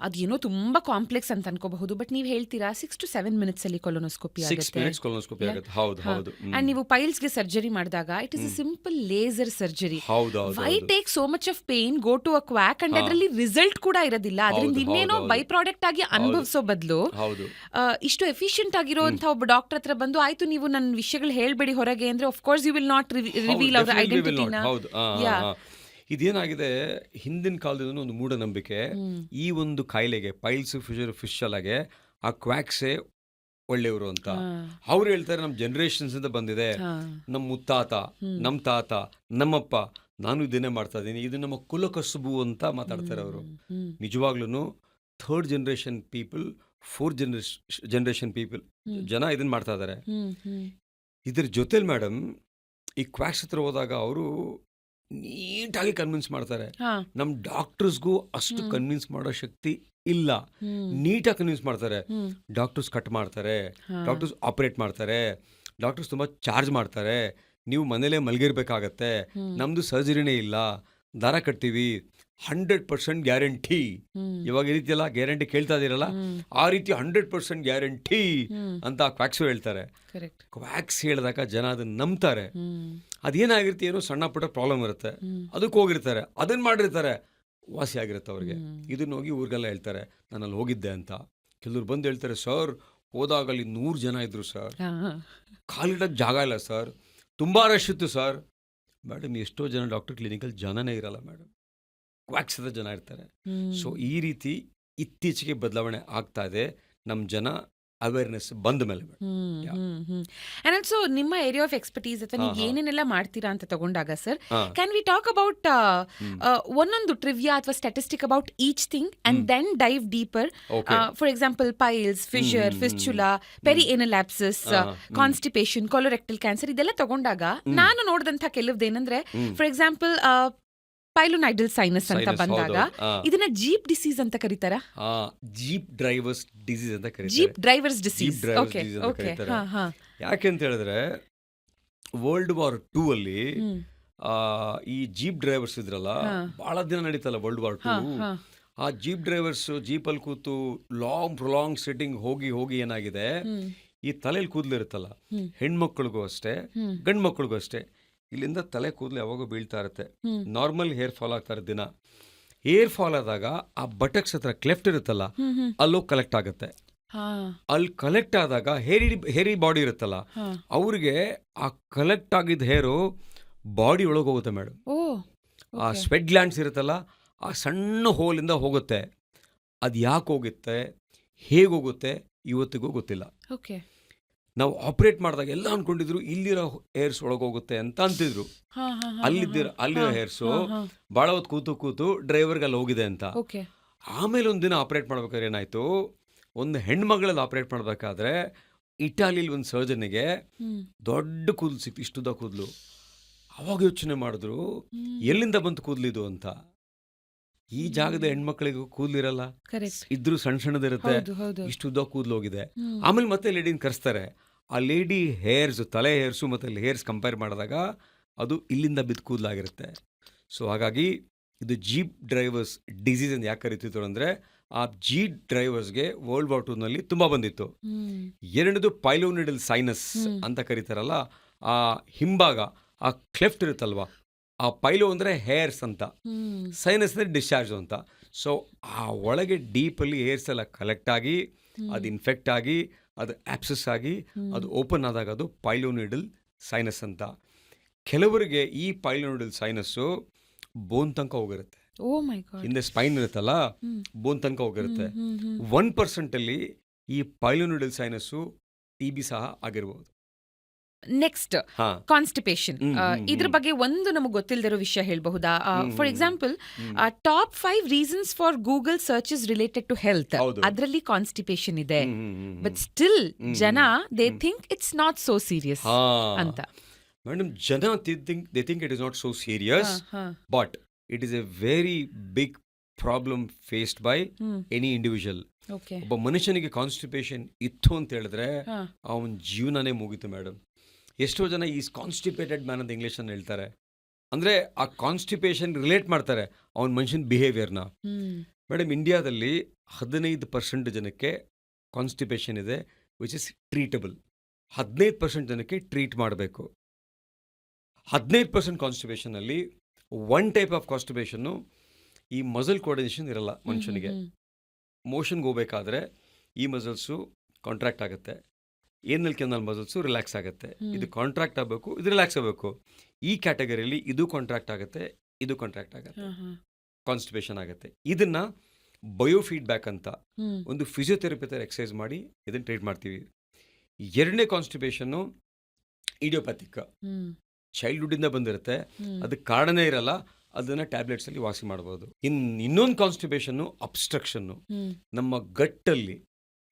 ಅದೇನೋ ತುಂಬಾ ಕಾಂಪ್ಲೆಕ್ಸ್ ಅಂತ ಅನ್ಕೋಬಹುದು, ಬಟ್ ನೀವು ಹೇಳ್ತೀರಾ 6 to 7 minutes ಅಲ್ಲಿ ಕೊಲೊನೋಸ್ಕೋಪಿ 6 ಆಗುತ್ತೆ. minutes ಕೊಲೊನೋಸ್ಕೋಪಿ ಆಗುತ್ತೆ. ಹೌದು ಹೌದು ಅಂಡ್ ನೀವು ಪೈಲ್ಸ್ಗೆ ಸರ್ಜರಿ ಮಾಡಿದಾಗ it is a simple laser surgery. ಹೌದು why take so much of pain, go to a quack and ಅದರಲ್ಲಿ ರಿಸಲ್ಟ್ ಕೂಡ ಇರೋದಿಲ್ಲ, ಅದರಿಂದ ಇನ್ನೇನೋ ಬೈ ಪ್ರಾಡಕ್ಟ್ ಆಗಿ ಅನುಭವಿಸೋ ಬದಲು ಹೌದು. ಇಷ್ಟು ಎಫಿಷಿಯಂಟ್ ಆಗಿರುವಂತ ಒಬ್ಬ ಡಾಕ್ಟರ್ ಹತ್ರ ಬಂದು ಆಯ್ತು ನೀವು ನನ್ನ ವಿಷಯಗಳು ಹೇಳ್ಬೇಡಿ ಹೊರಗೆ ಅಂದ್ರೆ of course you will not reveal ಅವರ ಐಡೆಂಟಿಟಿನ. ಹೌದು. ಇದೇನಾಗಿದೆ, ಹಿಂದಿನ ಕಾಲದಿಂದ ಒಂದು ಮೂಢನಂಬಿಕೆ, ಈ ಒಂದು ಕಾಯಿಲೆಗೆ ಪೈಲ್ಸ್ ಫಿಶಲಾಗೆ ಆ ಕ್ವ್ಯಾಕ್ಸೇ ಒಳ್ಳೆಯವರು ಅಂತ. ಅವ್ರು ಹೇಳ್ತಾರೆ ನಮ್ಮ ಜನರೇಷನ್ಸ್ ಇಂದ ಬಂದಿದೆ, ನಮ್ಮ ಮುತ್ತಾತ, ನಮ್ಮ ತಾತ, ನಮ್ಮಪ್ಪ, ನಾನು ಇದನ್ನೇ ಮಾಡ್ತಾ ಇದ್ದೀನಿ, ಇದು ನಮ್ಮ ಕುಲಕಸುಬು ಅಂತ ಮಾತಾಡ್ತಾರೆ ಅವರು. ನಿಜವಾಗ್ಲೂ 3rd generation people, 4th generation people ಜನ ಇದನ್ನ ಮಾಡ್ತಾ ಇದ್ದಾರೆ. ಇದ್ರ ಜೊತೆಲಿ ಮೇಡಮ್ ಈ ಕ್ವ್ಯಾಕ್ಸ್ ಹತ್ರ ಹೋದಾಗ ಅವರು ನೀಟಾಗಿ ಕನ್ವಿನ್ಸ್ ಮಾಡ್ತಾರೆ. ನಮ್ಮ ಡಾಕ್ಟರ್ಸ್ಗೂ ಅಷ್ಟು ಕನ್ವಿನ್ಸ್ ಮಾಡೋ ಶಕ್ತಿ ಇಲ್ಲ, ನೀಟಾಗಿ ಕನ್ವಿನ್ಸ್ ಮಾಡ್ತಾರೆ. ಡಾಕ್ಟರ್ಸ್ ಕಟ್ ಮಾಡ್ತಾರೆ, ಡಾಕ್ಟರ್ಸ್ ಆಪರೇಟ್ ಮಾಡ್ತಾರೆ, ಡಾಕ್ಟರ್ಸ್ ತುಂಬ ಚಾರ್ಜ್ ಮಾಡ್ತಾರೆ, ನೀವು ಮನೇಲೇ ಮಲಗಿರ್ಬೇಕಾಗತ್ತೆ, ನಮ್ದು ಸರ್ಜರಿನೇ ಇಲ್ಲ, ದಾರ ಕಟ್ತೀವಿ, 100% ಗ್ಯಾರಂಟಿ. ಇವಾಗ ಈ ರೀತಿ ಎಲ್ಲ ಗ್ಯಾರಂಟಿ ಕೇಳ್ತಾ ಇದೀರಲ್ಲ, ಆ ರೀತಿ 100% ಗ್ಯಾರಂಟಿ ಅಂತ ಕ್ವ್ಯಾಕ್ಸ್ ಹೇಳ್ತಾರೆ. ಕ್ವ್ಯಾಕ್ಸ್ ಹೇಳಿದಾಗ ಜನ ಅದನ್ನ ನಂಬ್ತಾರೆ. ಅದೇನಾಗಿರುತ್ತೆ, ಏನೋ ಸಣ್ಣ ಪುಟ್ಟ ಪ್ರಾಬ್ಲಮ್ ಇರುತ್ತೆ, ಅದಕ್ಕೆ ಹೋಗಿರ್ತಾರೆ, ಅದನ್ನ ಮಾಡಿರ್ತಾರೆ, ವಾಸಿ ಆಗಿರುತ್ತೆ ಅವ್ರಿಗೆ. ಇದನ್ನ ಹೋಗಿ ಊರಿಗೆಲ್ಲ ಹೇಳ್ತಾರೆ ನಾನು ಅಲ್ಲಿ ಹೋಗಿದ್ದೆ ಅಂತ. ಕೆಲವ್ರು ಬಂದು ಹೇಳ್ತಾರೆ, ಸರ್ ಹೋದಾಗ ಅಲ್ಲಿ 100 ಜನ ಇದ್ರು ಸರ್, ಕಾಲಿಡಕ್ಕೆ ಜಾಗ ಇಲ್ಲ ಸರ್, ತುಂಬಾ ರಶ್ ಇತ್ತು ಸರ್. ಮೇಡಮ್ ಎಷ್ಟೋ ಜನ ಡಾಕ್ಟರ್ ಕ್ಲಿನಿಕಲ್ ಜನನೇ ಇರಲ್ಲ ಮೇಡಮ್, ಕ್ವ್ಯಾಕ್ಸ್ ಜನ ಇರ್ತಾರೆ. ಸೊ ಈ ರೀತಿ ಇತ್ತೀಚೆಗೆ ಬದಲಾವಣೆ ಆಗ್ತಾ ಇದೆ, ನಮ್ಮ ಜನ ಅವೇರ್ನೆಸ್ ಬಂದ ಮೇಲೆ. ಅಂಡ್ ಆಲ್ಸೋ ನಿಮ್ಮ ಏರಿಯಾ ಆಫ್ ಎಕ್ಸ್ಪರ್ಟೀಸ್ ಅಥವಾ ನೀವು ಏನೇನೆಲ್ಲ ಮಾಡ್ತೀರಾ ಅಂತ ತಗೊಂಡಾಗ sir, can we talk about ಒಂದೊಂದು ಟ್ರಿವಿಯಾ ಅಥವಾ statistic about each thing and then dive deeper? For example piles, fissure, fistula, perianal abscess, constipation, colorectal cancer, ಇದೆಲ್ಲ ತಗೊಂಡಾಗ ನಾನು ನೋಡಿದಂಥ ಕೆಲವ್ದೇನಂದ್ರೆ, ಫಾರ್ ಎಕ್ಸಾಂಪಲ್ ಪೈಲೋನೈಡಲ್ ಸೈನಸ್ ಅಂತ ಬಂದಾಗ ಇದನ್ನ ಜೀಪ್ ಡಿಸೀಸ್ ಅಂತ ಕರೀತಾರ. ಜೀಪ್ ಡ್ರೈವರ್ಸ್ ಡಿಸೀಸ್ ಅಂತ ಕರೀತಾರೆ. Jeep drivers disease. Okay okay. ಯಾಕೆಂತ ಹೇಳಿದ್ರೆ World War II ಅಲ್ಲಿ ಈ ಜೀಪ್ ಡ್ರೈವರ್ಸ್ ಇದ್ರಲ್ಲ, ಬಹಳ ದಿನ ನಡೀತಲ್ಲ World War II. ಆ ಜೀಪ್ ಡ್ರೈವರ್ಸ್ ಜೀಪಲ್ಲಿ ಕೂತು ಪ್ರೊಲಾಂಗ್ ಸಿಟ್ಟಿಂಗ್ ಹೋಗಿ ಹೋಗಿ ಏನಾಗಿದೆ, ಈ ತಲೆಯಲ್ಲಿ ಕೂದಲಿರುತ್ತಲ್ಲ, ಹೆಣ್ಮಕ್ಳಿಗೂ ಅಷ್ಟೇ ಗಂಡು ಮಕ್ಳಿಗೂ ಅಷ್ಟೇ, ಇಲ್ಲಿಂದ ತಲೆ ಕೂದಲು ಯಾವಾಗೂ ಬೀಳ್ತಾ ಇರುತ್ತೆ. ನಾರ್ಮಲ್ ಹೇರ್ ಫಾಲ್ ಆಗ್ತಾ ಇರುತ್ತೆ ದಿನ. ಹೇರ್ ಫಾಲ್ ಆದಾಗ ಆ ಬಟಕ್ಸ್ ಹತ್ರ ಕ್ಲೆಫ್ಟ್ ಇರುತ್ತಲ್ಲ, ಅಲ್ಲೋ ಕಲೆಕ್ಟ್ ಆಗುತ್ತೆ. ಅಲ್ಲಿ ಕಲೆಕ್ಟ್ ಆದಾಗ ಹೇರಿ ಬಾಡಿ ಇರುತ್ತಲ್ಲ, ಅವ್ರಿಗೆ ಆ ಕಲೆಕ್ಟ್ ಆಗಿದ್ದ ಹೇರು ಬಾಡಿ ಒಳಗೆ ಹೋಗುತ್ತೆ ಮೇಡಮ್. ಆ ಸ್ವೆಟ್ ಗ್ಲ್ಯಾಂಡ್ಸ್ ಇರುತ್ತಲ್ಲ, ಆ ಸಣ್ಣ ಹೋಲಿಂದ ಹೋಗುತ್ತೆ. ಅದು ಯಾಕೆ ಹೋಗುತ್ತೆ, ಹೇಗೆ ಹೋಗುತ್ತೆ, ಇವತ್ತಿಗೂ ಗೊತ್ತಿಲ್ಲ. ನಾವು ಆಪರೇಟ್ ಮಾಡಿದಾಗ ಎಲ್ಲ ಅನ್ಕೊಂಡಿದ್ರು ಇಲ್ಲಿರೋ ಹೇರ್ಸ್ ಒಳಗೋಗುತ್ತೆ ಅಂತ ಅಂತಿದ್ರು. ಅಲ್ಲಿರೋ ಹೇರ್ಸು ಭಾಳ ಹೊತ್ತು ಕೂತು ಕೂತು ಡ್ರೈವರ್ಗೆ ಅಲ್ಲಿ ಹೋಗಿದೆ ಅಂತ. ಆಮೇಲೆ ಒಂದಿನ ಆಪರೇಟ್ ಮಾಡ್ಬೇಕಾದ್ರೆ ಏನಾಯ್ತು, ಒಂದು ಹೆಣ್ಮಗಳಲ್ಲಿ ಆಪರೇಟ್ ಮಾಡಬೇಕಾದ್ರೆ ಇಟಾಲಿಲಿ ಒಂದು ಸರ್ಜನ್ಗೆ ದೊಡ್ಡ ಕೂದಲು ಸಿಕ್ತು, ಇಷ್ಟುದ ಕೂದಲು. ಅವಾಗ ಯೋಚನೆ ಮಾಡಿದ್ರು ಎಲ್ಲಿಂದ ಬಂತು ಕೂದಲಿದು ಅಂತ. ಈ ಜಾಗದ ಹೆಣ್ಮಕ್ಳಿಗೂ ಕೂದಲಿರಲ್ಲ, ಇದ್ರು ಸಣ್ಣ ಸಣ್ಣದಿರುತ್ತೆ, ಇಷ್ಟುದ ಕೂದಲು ಹೋಗಿದೆ. ಆಮೇಲೆ ಮತ್ತೆ ಲೇಡಿನ ಕರೆಸ್ತಾರೆ, ಆ ಲೇಡಿ ಹೇರ್ಸ್, ತಲೆ ಹೇರ್ಸು ಮತ್ತು ಹೇರ್ಸ್ ಕಂಪೇರ್ ಮಾಡಿದಾಗ ಅದು ಇಲ್ಲಿಂದ ಬಿದ್ದು ಕೂದಲಾಗಿರುತ್ತೆ. ಸೊ ಹಾಗಾಗಿ ಇದು ಜೀಪ್ ಡ್ರೈವರ್ಸ್ ಡಿಸೀಸ್ ಅಂತ ಯಾಕೆ ಕರಿತಿದ್ರು ಅಂದರೆ, ಆ ಜೀಪ್ ಡ್ರೈವರ್ಸ್ಗೆ World War II ನಲ್ಲಿ ತುಂಬ ಬಂದಿತ್ತು. ಎರಡನೇದು ಪೈಲೋನಿಡಲ್ ಸೈನಸ್ ಅಂತ ಕರೀತಾರಲ್ಲ, ಆ ಹಿಂಭಾಗ ಆ ಕ್ಲೆಫ್ಟ್ ಇರುತ್ತಲ್ವಾ, ಆ ಪೈಲು ಅಂದರೆ ಹೇರ್ಸ್ ಅಂತ, ಸೈನಸ್ ಅಂದರೆ ಡಿಸ್ಚಾರ್ಜ್ ಅಂತ. ಸೊ ಆ ಒಳಗೆ ಡೀಪಲ್ಲಿ ಏರ್ಸ್ ಎಲ್ಲ ಕಲೆಕ್ಟ್ ಆಗಿ ಅದು ಇನ್ಫೆಕ್ಟ್ ಆಗಿ ಅದು ಆಪ್ಸಸ್ ಆಗಿ ಅದು ಓಪನ್ ಆದಾಗ ಅದು ಪೈಲೋನಿಡಲ್ ಸೈನಸ್ ಅಂತ. ಕೆಲವರಿಗೆ ಈ ಪೈಲೋನಿಡಲ್ ಸೈನಸ್ಸು ಬೋನ್ ತನಕ ಹೋಗಿರುತ್ತೆ. ಓ ಮೈ ಗಾಡ್. ಹಿಂದೆ ಸ್ಪೈನ್ ಇರುತ್ತಲ್ಲ, ಬೋನ್ ತನಕ ಹೋಗಿರುತ್ತೆ. 1% ಈ ಪೈಲೋನಿಡಲ್ ಸೈನಸ್ಸು TB ಸಹ ಆಗಿರ್ಬೋದು. Next constipation. ಇದ್ರ ಬಗ್ಗೆ ಒಂದು ನಮಗೆ ಗೊತ್ತಿಲ್ಲದಿರೋ ವಿಷಯ ಹೇಳಬಹುದಾ? For example, top 5 reasons for Google searches related to health, ಅದರಲ್ಲಿ ಕಾನ್ಸ್ಟಿಪೇಷನ್ ಇದೆ. ಬಟ್ ಸ್ಟಿಲ್ ಜನ they think it's not so serious ಅಂತ. ಮೇಡಮ್, ಜನ they think it is not so serious, but it is a very big problem faced by any individual. ಒಬ್ಬ ಮನುಷ್ಯನಿಗೆ constipation ಇತ್ತು ಅಂತ ಹೇಳಿದ್ರೆ ಅವನ ಜೀವನನೇ ಮುಗೀತು ಮೇಡಮ್. ಎಷ್ಟೋ ಜನ ಈಸ್ ಕಾನ್ಸ್ಟಿಪೇಟೆಡ್ ಮ್ಯಾನ್ ಅಂತ ಇಂಗ್ಲೀಷನ್ನು ಹೇಳ್ತಾರೆ. ಅಂದರೆ ಆ ಕಾನ್ಸ್ಟಿಪೇಷನ್ ರಿಲೇಟ್ ಮಾಡ್ತಾರೆ ಅವನ ಮನುಷ್ಯನ ಬಿಹೇವಿಯರ್ನ. ಮೇಡಮ್, ಇಂಡಿಯಾದಲ್ಲಿ 15% ಜನಕ್ಕೆ ಕಾನ್ಸ್ಟಿಪೇಷನ್ ಇದೆ, ವಿಚ್ ಇಸ್ ಟ್ರೀಟಬಲ್. 15% ಜನಕ್ಕೆ ಟ್ರೀಟ್ ಮಾಡಬೇಕು. 15% ಕಾನ್ಸ್ಟಿಪೇಷನಲ್ಲಿ ಒನ್ ಟೈಪ್ ಆಫ್ ಕಾನ್ಸ್ಟಿಪೇಷನ್ನು, ಈ ಮಸಲ್ ಕೋಆರ್ಡಿನೇಷನ್ ಇರಲ್ಲ ಮನುಷ್ಯನಿಗೆ. ಮೋಷನ್ಗೆ ಹೋಗ್ಬೇಕಾದ್ರೆ ಈ ಮಸಲ್ಸು ಕಾಂಟ್ರಾಕ್ಟ್ ಆಗುತ್ತೆ, ಏನಲ್ಲಿ ಕೆನಲ್ ಮಸಲ್ಸು ರಿಲ್ಯಾಕ್ಸ್ ಆಗುತ್ತೆ. ಇದು ಕಾಂಟ್ರಾಕ್ಟ್ ಆಗಬೇಕು, ಇದು ರಿಲ್ಯಾಕ್ಸ್ ಆಗಬೇಕು. ಈ ಕ್ಯಾಟಗರಿಯಲ್ಲಿ ಇದು ಕಾಂಟ್ರಾಕ್ಟ್ ಆಗುತ್ತೆ, ಇದು ಕಾಂಟ್ರಾಕ್ಟ್ ಆಗುತ್ತೆ, ಕಾನ್ಸ್ಟಿಪೇಷನ್ ಆಗುತ್ತೆ. ಇದನ್ನು ಬಯೋಫೀಡ್ಬ್ಯಾಕ್ ಅಂತ ಒಂದು ಫಿಸಿಯೋಥೆರಪಿ ಥರ ಎಕ್ಸಸೈಸ್ ಮಾಡಿ ಇದನ್ನು ಟ್ರೀಟ್ ಮಾಡ್ತೀವಿ. ಎರಡನೇ ಕಾನ್ಸ್ಟಿಪೇಷನ್ನು ಇಡಿಯೋಪ್ಯಾಥಿಕ್, ಚೈಲ್ಡ್ಹುಡ್ಡಿಂದ ಬಂದಿರುತ್ತೆ, ಅದಕ್ಕೆ ಕಾರಣನೇ ಇರಲ್ಲ, ಅದನ್ನು ಟ್ಯಾಬ್ಲೆಟ್ಸಲ್ಲಿ ವಾಸಿ ಮಾಡ್ಬೋದು. ಇನ್ನೊಂದು ಕಾನ್ಸ್ಟಿಪೇಷನ್ನು ಅಬ್ಸ್ಟ್ರಕ್ಷನ್ನು. ನಮ್ಮ ಗಟ್ಟಲ್ಲಿ,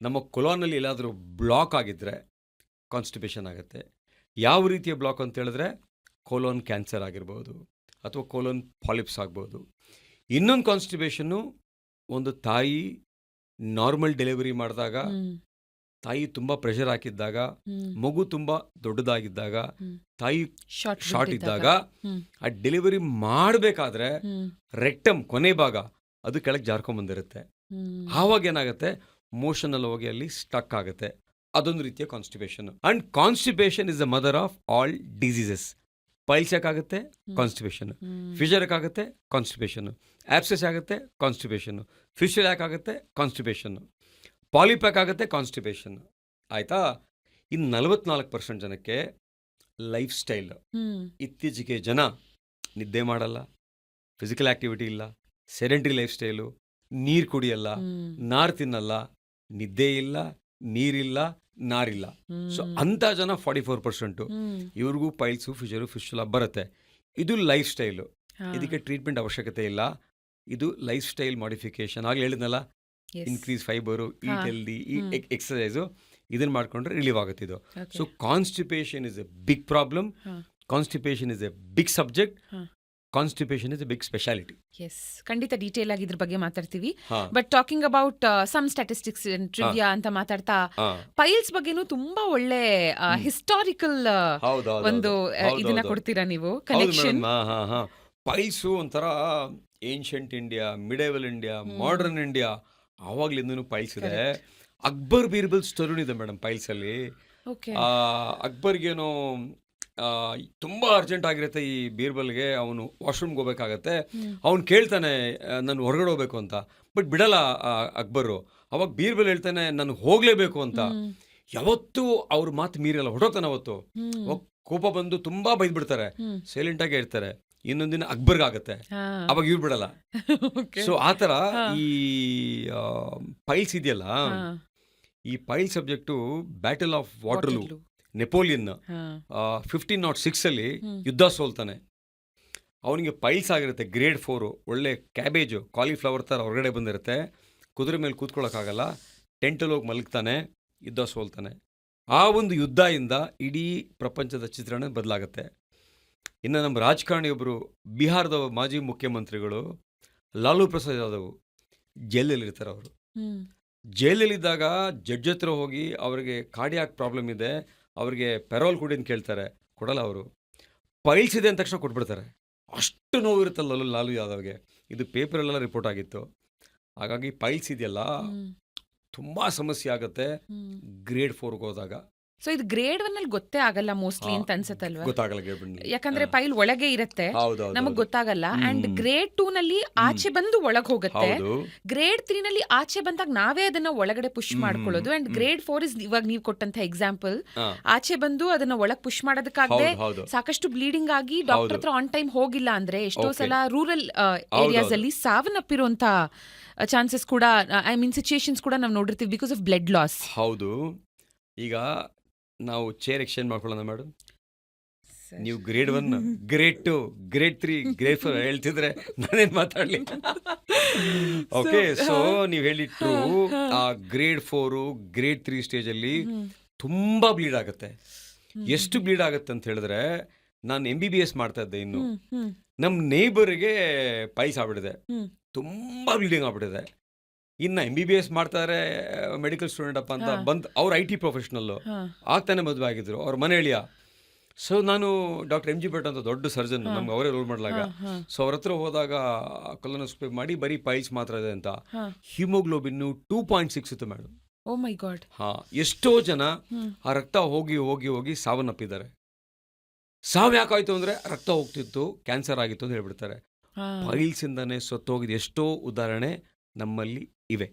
ನಮ್ಮ ಕೊಲಾನಲ್ಲಿ ಎಲ್ಲಾದರೂ ಬ್ಲಾಕ್ ಆಗಿದ್ದರೆ ಕಾನ್ಸ್ಟಿಪೇಷನ್ ಆಗುತ್ತೆ. ಯಾವ ರೀತಿಯ ಬ್ಲಾಕ್ ಅಂತ ಹೇಳಿದ್ರೆ ಕೋಲೋನ್ ಕ್ಯಾನ್ಸರ್ ಆಗಿರ್ಬೋದು ಅಥವಾ ಕೋಲೋನ್ ಪಾಲಿಪ್ಸ್ ಆಗ್ಬೋದು. ಇನ್ನೊಂದು ಕಾನ್ಸ್ಟಿಪೇಷನ್ನು, ಒಂದು ತಾಯಿ ನಾರ್ಮಲ್ ಡೆಲಿವರಿ ಮಾಡಿದಾಗ, ತಾಯಿ ತುಂಬ ಪ್ರೆಷರ್ ಹಾಕಿದ್ದಾಗ, ಮಗು ತುಂಬ ದೊಡ್ಡದಾಗಿದ್ದಾಗ, ತಾಯಿ ಶಾರ್ಟ್ ಇದ್ದಾಗ, ಆ ಡೆಲಿವರಿ ಮಾಡಬೇಕಾದ್ರೆ ರೆಕ್ಟಮ್ ಕೊನೆ ಭಾಗ ಅದು ಕೆಳಗೆ ಜಾರ್ಕೊಂಬಂದಿರುತ್ತೆ. ಆವಾಗ ಏನಾಗುತ್ತೆ, ಮೋಷನಲ್ಲಿ ಹೋಗಿ ಅಲ್ಲಿ ಸ್ಟಕ್ ಆಗುತ್ತೆ. ಅದೊಂದು ರೀತಿಯ constipation. And constipation is the mother of all diseases. Piles ಯಾಕಾಗುತ್ತೆ? ಕಾನ್ಸ್ಟಿಪೇಷನ್. ಫಿಷರ್ ಯಾಕಾಗುತ್ತೆ? ಕಾನ್ಸ್ಟಿಪೇಷನ್. ಆಪ್ಸೆಸ್ ಆಗುತ್ತೆ? ಕಾನ್ಸ್ಟಿಪೇಷನ್. ಫಿಷರ್ ಯಾಕಾಗುತ್ತೆ? ಕಾನ್ಸ್ಟಿಪೇಷನ್. ಪಾಲಿಪ್ಯಾಕ್ ಆಗುತ್ತೆ? ಕಾನ್ಸ್ಟಿಪೇಷನ್. ಆಯಿತಾ? ಇನ್ನು 44% ಜನಕ್ಕೆ ಲೈಫ್ ಸ್ಟೈಲ್. ಇತ್ತೀಚೆಗೆ ಜನ ನಿದ್ದೆ ಮಾಡಲ್ಲ, ಫಿಸಿಕಲ್ ಆ್ಯಕ್ಟಿವಿಟಿ ಇಲ್ಲ, ಸೆಡೆಂಟ್ರಿ ಲೈಫ್ ಸ್ಟೈಲು, ನೀರು ಕುಡಿಯಲ್ಲ, ನಾರು ತಿನ್ನಲ್ಲ, ನಿದ್ದೆ ಇಲ್ಲ, ನೀರಿಲ್ಲ, ನಾರಿಲ್ಲ. ಸೊ ಅಂಥ ಜನ 44%. ಇವ್ರಿಗೂ ಪೈಲ್ಸು, ಫಿಷರು, ಫಿಶುಲಾ ಬರುತ್ತೆ. ಇದು ಲೈಫ್ ಸ್ಟೈಲು. ಇದಕ್ಕೆ ಟ್ರೀಟ್ಮೆಂಟ್ ಅವಶ್ಯಕತೆ ಇಲ್ಲ. ಇದು ಲೈಫ್ ಸ್ಟೈಲ್ ಮಾಡಿಫಿಕೇಶನ್. ಆಗಲೇ ಹೇಳಿದ್ನಲ್ಲ, increase fibre, eat healthy, exercise, ಇದನ್ನು ಮಾಡಿಕೊಂಡ್ರೆ ರಿಲೀವ್ ಆಗುತ್ತೆ ಇದು. So constipation is a big problem. Constipation is a big subject. Constipation is a big speciality. Yes, ಖಂಡಿತ ಡೀಟೇಲ್ ಆಗಿ ಇದ್ರ ಬಗ್ಗೆ ಮಾತಾಡ್ತೀವಿ. But talking about some statistics trivia ಅಂತ ಮಾತಾಡ್ತಾ, ಪೈಲ್ಸ್ ಬಗ್ಗೆನೂ ತುಂಬಾ ಒಳ್ಳೆ ಹಿಸ್ಟಾರಿಕಲ್ ಒಂದು ಇದನ್ನ ಕೊಡ್ತೀರಾ ನೀವು, ಕನೆಕ್ಷನ್. ಪೈಲ್ಸು ಒಂಥರ ancient India, medieval India, modern India, ಆವಾಗ್ಲಿಂದನೂ ಪೈಲ್ಸ್ ಇದೆ. ಅಕ್ಬರ್ ಬೀರ್ಬಲ್ ಸ್ಟೋರಿ ಇದೆ ಮೇಡಮ್ ಪೈಲ್ಸಲ್ಲಿ. ಅಕ್ಬರ್ಗೇನೋ ತುಂಬ ಅರ್ಜೆಂಟ್ ಆಗಿರುತ್ತೆ ಈ ಬೀರ್ಬಲ್ಗೆ. ಅವನು ವಾಶ್ರೂಮ್ಗೆ ಹೋಗ್ಬೇಕಾಗತ್ತೆ. ಅವ್ನು ಕೇಳ್ತಾನೆ ನಾನು ಹೊರಗಡೆ ಹೋಗ್ಬೇಕು ಅಂತ, ಬಟ್ ಬಿಡಲ್ಲ ಅಕ್ಬರು. ಅವಾಗ ಬೀರ್ಬಲ್ ಹೇಳ್ತಾನೆ ನಾನು ಹೋಗ್ಲೇಬೇಕು ಅಂತ. ಯಾವತ್ತೂ ಅವ್ರ ಮಾತು ಮೀರಲ್ಲ, ಹೊರಟೋಗ್ತಾನೆ ಅವತ್ತು. ಅವಾಗ ಕೋಪ ಬಂದು ತುಂಬಾ ಬೈದ್ಬಿಡ್ತಾರೆ, ಸೈಲೆಂಟಾಗೇ ಇರ್ತಾರೆ. ಇನ್ನೊಂದಿನ ಅಕ್ಬರ್ಗಾಗತ್ತೆ, ಅವಾಗ ಇವ್ರು ಬಿಡಲ್ಲ. ಸೊ ಆ ಥರ ಈ ಪೈಲ್ಸ್ ಇದೆಯಲ್ಲ, ಈ pile subject battle of Waterloo, Napoleon 1506 ಯುದ್ಧ ಸೋಲ್ತಾನೆ. ಅವನಿಗೆ ಪೈಲ್ಸ್ ಆಗಿರುತ್ತೆ, ಗ್ರೇಡ್ 4. ಒಳ್ಳೆ ಕ್ಯಾಬೇಜು, ಕಾಲಿಫ್ಲವರ್ ಥರ ಹೊರಗಡೆ ಬಂದಿರುತ್ತೆ. ಕುದುರೆ ಮೇಲೆ ಕೂತ್ಕೊಳ್ಳೋಕ್ಕಾಗಲ್ಲ, ಟೆಂಟಲ್ಲಿ ಹೋಗಿ ಮಲಗ್ತಾನೆ, ಯುದ್ಧ ಸೋಲ್ತಾನೆ. ಆ ಒಂದು ಯುದ್ಧದಿಂದ ಇಡೀ ಪ್ರಪಂಚದ ಚಿತ್ರಣ ಬದಲಾಗುತ್ತೆ. ಇನ್ನು ನಮ್ಮ ರಾಜಕಾರಣಿಯೊಬ್ಬರು, ಬಿಹಾರದ ಮಾಜಿ ಮುಖ್ಯಮಂತ್ರಿಗಳು ಲಾಲೂ ಪ್ರಸಾದ್ ಯಾದವ್, ಜೈಲಲ್ಲಿರ್ತಾರೆ. ಅವರು ಜೈಲಲ್ಲಿದ್ದಾಗ ಜಡ್ಜ್ ಹತ್ರ ಹೋಗಿ ಅವರಿಗೆ ಕಾರ್ಡಿಯಾಕ್ ಪ್ರಾಬ್ಲಮ್ ಇದೆ, ಅವ್ರಿಗೆ ಪೆರೋಲ್ ಕೊಡಿ ಅಂತ ಕೇಳ್ತಾರೆ, ಕೊಡಲ್ಲ ಅವರು. ಪೈಲ್ಸ್ ಇದೆ ಅಂದ ತಕ್ಷಣ ಕೊಟ್ಬಿಡ್ತಾರೆ. ಅಷ್ಟು ನೋವು ಇರುತ್ತಲ್ಲ ಲಾಲೂ ಯಾದವ್ಗೆ. ಇದು ಪೇಪರಲ್ಲೆಲ್ಲ ರಿಪೋರ್ಟ್ ಆಗಿತ್ತು. ಹಾಗಾಗಿ ಪೈಲ್ಸ್ ಇದೆಯಲ್ಲ ತುಂಬ ಸಮಸ್ಯೆ ಆಗುತ್ತೆ ಗ್ರೇಡ್ 4ಗೆ ಹೋದಾಗ. ಸೊ ಇದು ಗ್ರೇಡ್ 1 ಅಲ್ಲಿ ಗೊತ್ತೇ ಆಗಲ್ಲ ಮೋಸ್ಟ್ಲಿ ಹಾ, ಅಂತ ಅನ್ಸತ್ತಲ್ವಾ? ಗೊತ್ತಾಗಲ್ಲ ಗೇಬಣ್ಣಿ. ಯಾಕಂದ್ರೆ ಪೈಲ್ ಒಳಗೆ ಇರತ್ತೆ, ಹೌದೌದು ನಮಗ್ ಗೊತ್ತಾಗಲ್ಲ. ಅಂಡ್ ಗ್ರೇಡ್ 2 ನಲ್ಲಿ ಆಚೆ ಬಂದು ಒಳಗ್ ಹೋಗುತ್ತೆ. ಹೌದು ಗ್ರೇಡ್ 3 ನಲ್ಲಿ ಆಚೆ ಬಂದಾಗ ನಾವೇ ಅದನ್ನ ಒಳಗಡೆ ಪುಷ್ ಮಾಡ್ಕೊಳ್ಳೋದು. ಅಂಡ್ ಗ್ರೇಡ್ 4 ಇಸ್ ಇವಾಗ ನೀವು ಕೊಟ್ಟಂತ ಎಕ್ಸಾಂಪಲ್, ಹಾ, ಆಚೆ ಬಂದು ಅದನ್ನ ಒಳಗ್ ಪುಷ್ ಮಾಡೋದಕ್ಕಾಗದೆ ಹೌದು ಹೌದು ಸಾಕಷ್ಟು ಬ್ಲೀಡಿಂಗ್ ಆಗಿ ಡಾಕ್ಟರ್ ಹತ್ರ ಆನ್ ಟೈಮ್ ಹೋಗಿಲ್ಲ ಅಂದ್ರೆ ಎಷ್ಟೋ Okay. ಸಲ ರೂರಲ್ ಏರಿಯಾಸ್ ಅಲ್ಲಿ ಸಾವನ್ನಪ್ಪಿರುವಂತ ಚಾನ್ಸಸ್ ಕೂಡ, ಐ ಮೀನ್ ಸಿಚುಯೇಷನ್ಸ್ ಕೂಡ ನಾವು ನೋಡಿರ್ತೀವಿ ಬಿಕಾಸ್ ಆಫ್ ಬ್ಲಡ್ ಲಾಸ್. ಹೌದು. ಈಗ ನಾವು ಚೇರ್ ಎಕ್ಸ್ಚೇಂಜ್ ಮಾಡ್ಕೊಳ್ಳೋಣ ಮೇಡಮ್. ನೀವು ಗ್ರೇಡ್ 1, ಗ್ರೇಡ್ 2, ಗ್ರೇಡ್ 3, ಗ್ರೇಡ್ 4 ಹೇಳ್ತಿದ್ರೆ ನಾನೇನ್ ಮಾತಾಡ್ಲಿ? ಓಕೆ, ಸೊ ನೀವು ಹೇಳಿಟ್ರು ಆ ಗ್ರೇಡ್ 4, ಗ್ರೇಡ್ 3 ಸ್ಟೇಜಲ್ಲಿ ತುಂಬಾ ಬ್ಲೀಡ್ ಆಗುತ್ತೆ. ಎಷ್ಟು ಬ್ಲೀಡ್ ಆಗುತ್ತೆ ಅಂತ ಹೇಳಿದ್ರೆ, ನಾನು MBBS ಮಾಡ್ತಾ ಇದ್ದೆ ಇನ್ನು, ನಮ್ಮ ನೇಬರ್ಗೆ ಪೈಲ್ಸ್ ಆಗ್ಬಿಟ್ಟಿದೆ, ತುಂಬಾ ಬ್ಲೀಡಿಂಗ್ ಆಗ್ಬಿಟ್ಟಿದೆ. ಇನ್ನು MBBS ಮಾಡ್ತಾರೆ, ಮೆಡಿಕಲ್ ಸ್ಟೂಡೆಂಟ್ ಅಪ್ಪ ಅಂತ ಬಂದು, ಅವ್ರು IT ಪ್ರೊಫೆಷನಲ್ಲು, ಆಗ್ತಾನೆ ಮದುವೆ ಆಗಿದ್ರು, ಅವ್ರ ಮನೆ ಎಳಿಯ. ಸೊ ನಾನು ಡಾಕ್ಟರ್ MG ಭಟ್ ಅಂತ ದೊಡ್ಡ ಸರ್ಜನ್, ನಮ್ಗೆ ಅವರೇ ರೋಲ್ ಮಾಡಲಾಗ. ಸೊ ಅವ್ರ ಹತ್ರ ಹೋದಾಗ ಕೊಲೊನೋಸ್ಕೋಪಿ ಮಾಡಿ ಬರೀ ಪೈಲ್ಸ್ ಮಾತ್ರ ಇದೆ ಅಂತ, ಹಿಮೋಗ್ಲೋಬಿನ್ 2.6 ಇತ್ತು ಮೇಡಮ್. ಓ ಮೈ ಗಾಡ್. ಹಾ, ಎಷ್ಟೋ ಜನ ಆ ರಕ್ತ ಹೋಗಿ ಹೋಗಿ ಹೋಗಿ ಸಾವನ್ನಪ್ಪಿದ್ದಾರೆ. ಸಾವು ಯಾಕಾಯ್ತು ಅಂದ್ರೆ ರಕ್ತ ಹೋಗ್ತಿತ್ತು, ಕ್ಯಾನ್ಸರ್ ಆಗಿತ್ತು ಅಂತ ಹೇಳ್ಬಿಡ್ತಾರೆ. ಪೈಲ್ಸ್ ಇಂದಾನೆ ಸತ್ತೋಗಿದ ಎಷ್ಟೋ ಉದಾಹರಣೆ ನಮ್ಮಲ್ಲಿ ಇವೆ.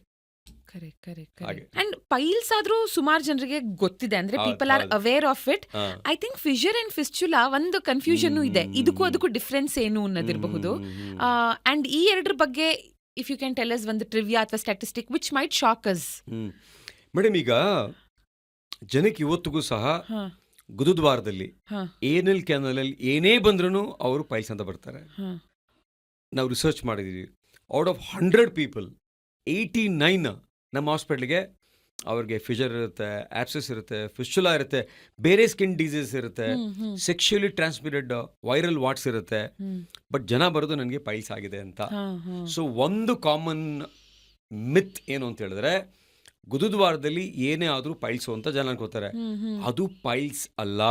ಹಾಗೆ. ಅಂಡ್ ಪೈಲ್ಸ್ ಆದ್ರೂ ಸುಮಾರು ಜನರಿಗೆ ಗೊತ್ತಿದೆ, ಅಂದ್ರೆ ಹೌದು, ಪೀಪಲ್ ಆರ್ ಹೌದು. Aware of it. ಹಾ. I think Fisher and fistula ಒಂದು ಕನ್ಫ್ಯೂಷನ್ ಇದೆ, ಇದಕ್ಕೂ ಅದಕ್ಕೂ ಡಿಫ್ರೆನ್ಸ್ ಏನು ಅನ್ನೋದಿರಬಹುದು. ಅಂಡ್ ಈ ಎರಡರ ಬಗ್ಗೆ if you can tell us ಒಂದು ಟ್ರಿವಿಯಾ ಅಥವಾ statistic which might shock us. Madam, ಈಗ ಜನಕ್ಕೆ ಇವತ್ತಿಗೂ ಸಹ ಗುರುದ್ವಾರದಲ್ಲಿ ಏನಲ್ ಕ್ಯಾನಲಲ್ಲಿ ಏನೇ ಬಂದ್ರೂ ಅವರು ಪೈಲ್ಸ್ ಅಂತ ಬರ್ತಾರೆ. ನಾವು ರಿಸರ್ಚ್ ಮಾಡಿದ್ದೀವಿ, ಔಟ್ ಆಫ್ 100 ಪೀಪಲ್ 89 ನಮ್ಮ ಹಾಸ್ಪಿಟ್ಲಿಗೆ ಅವ್ರಿಗೆ ಫಿಶರ್ ಇರುತ್ತೆ, ಆಪ್ಸಸ್ ಇರುತ್ತೆ, ಫಿಸ್ಚುಲಾ ಇರುತ್ತೆ, ಬೇರೆ ಸ್ಕಿನ್ ಡಿಸೀಸ್ ಇರುತ್ತೆ, ಸೆಕ್ಷುಯಲಿ ಟ್ರಾನ್ಸ್ಮಿಟೆಡ್ ವೈರಲ್ ವಾಟ್ಸ್ ಇರುತ್ತೆ. ಬಟ್ ಜನ ಬರೋದು ನನಗೆ ಪೈಲ್ಸ್ ಆಗಿದೆ ಅಂತ. ಸೊ ಒಂದು ಕಾಮನ್ ಮಿತ್ ಏನು ಅಂತ ಹೇಳಿದ್ರೆ, ಗುರುದ್ವಾರದಲ್ಲಿ ಏನೇ ಆದರೂ ಪೈಲ್ಸು ಅಂತ ಜನ ಅನ್ಕೋತಾರೆ. ಅದು ಪೈಲ್ಸ್ ಅಲ್ಲ.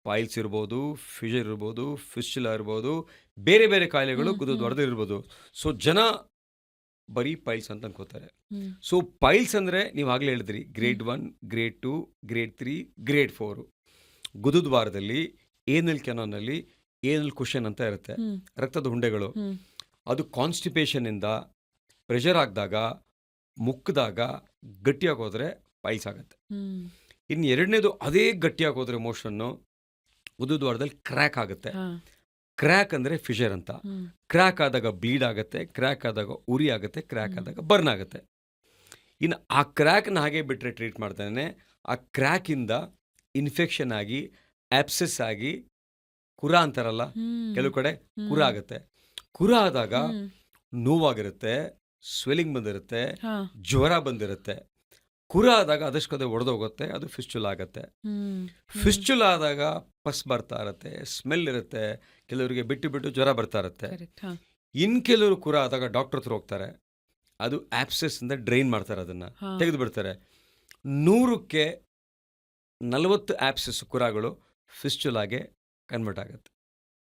ಪೈಲ್ಸ್ ಇರ್ಬೋದು, ಫಿಶರ್ ಇರ್ಬೋದು, ಫಿಸ್ಚುಲಾ ಇರ್ಬೋದು, ಬೇರೆ ಬೇರೆ ಕಾಯಿಲೆಗಳು ಗುರುದ್ವಾರದಲ್ಲಿ ಇರ್ಬೋದು. ಸೊ ಜನ ಬರೀ ಪೈಲ್ಸ್ ಅಂತ ಅನ್ಕೋತಾರೆ. ಸೊ ಪೈಲ್ಸ್ ಅಂದರೆ ನೀವು ಆಗಲೇ ಹೇಳಿದ್ರಿ, ಗ್ರೇಡ್ 1, ಗ್ರೇಡ್ 2, ಗ್ರೇಡ್ 3, ಗ್ರೇಡ್ 4. ಗುರುದ್ವಾರದಲ್ಲಿ ಏನಲ್ ಕೆನಾನಲ್ಲಿ ಏನಲ್ ಕುಷನ್ ಅಂತ ಇರುತ್ತೆ, ರಕ್ತದ ಹುಂಡೆಗಳು. ಅದು ಕಾನ್ಸ್ಟಿಪೇಷನ್ ಇಂದ ಪ್ರೆಷರ್ ಆಗಿದಾಗ, ಮುಕ್ಕಿದಾಗ ಗಟ್ಟಿಯಾಗಿ ಹೋದ್ರೆ ಪೈಲ್ಸ್ ಆಗುತ್ತೆ. ಇನ್ನು ಎರಡನೇದು, ಅದೇ ಗಟ್ಟಿಯಾಗಿ ಹೋದ್ರೆ ಮೋಷನ್ನು ಗುರುದ್ವಾರದಲ್ಲಿ ಕ್ರ್ಯಾಕ್ ಆಗುತ್ತೆ. ಕ್ರ್ಯಾಕ್ ಅಂದರೆ ಫಿಶರ್ ಅಂತ. ಕ್ರ್ಯಾಕ್ ಆದಾಗ ಬ್ಲೀಡ್ ಆಗುತ್ತೆ, ಕ್ರ್ಯಾಕ್ ಆದಾಗ ಉರಿ ಆಗುತ್ತೆ, ಕ್ರ್ಯಾಕ್ ಆದಾಗ ಬರ್ನ್ ಆಗುತ್ತೆ. ಇನ್ನು ಆ ಕ್ರ್ಯಾಕ್ನ ಹಾಗೆ ಬಿಟ್ಟರೆ ಟ್ರೀಟ್ ಮಾಡ್ತಾನೆ, ಆ ಕ್ರ್ಯಾಕಿಂದ ಇನ್ಫೆಕ್ಷನ್ ಆಗಿ ಆಪ್ಸೆಸ್ ಆಗಿ ಕುರ ಅಂತಾರಲ್ಲ ಕೆಲವು ಕಡೆ, ಕುರ ಆಗುತ್ತೆ. ಕುರ ಆದಾಗ ನೋವಾಗಿರುತ್ತೆ, ಸ್ವೆಲ್ಲಿಂಗ್ ಬಂದಿರುತ್ತೆ, ಜ್ವರ ಬಂದಿರುತ್ತೆ. ಕುರ ಆದಾಗ ಅದಷ್ಟೇ ಒಡೆದೋಗುತ್ತೆ, ಅದು ಫಿಸ್ಚುಲಾ ಆಗುತ್ತೆ. ಫಿಸ್ಚುಲಾ ಆದಾಗ ಪಸ್ ಬರ್ತಾ ಇರುತ್ತೆ, ಸ್ಮೆಲ್ ಇರುತ್ತೆ, ಕೆಲವರಿಗೆ ಬಿಟ್ಟು ಬಿಟ್ಟು ಜ್ವರ ಬರ್ತಾ ಇರುತ್ತೆ. ಇನ್ ಕೆಲವರು ಕುರ ಆದಾಗ ಡಾಕ್ಟರ್ ಹತ್ರ ಹೋಗ್ತಾರೆ, ಅದು ಆಪ್ಸೆಸ್ ಇಂದ ಡ್ರೈನ್ ಮಾಡ್ತಾರೆ, ಅದನ್ನ ತೆಗೆದು ಬಿಡ್ತಾರೆ. 100ಕ್ಕೆ 40 ಆಪ್ಸೆಸ್ ಕುರಗಳು ಫಿಸ್ಚುಲಾಗೆ ಕನ್ವರ್ಟ್ ಆಗುತ್ತೆ.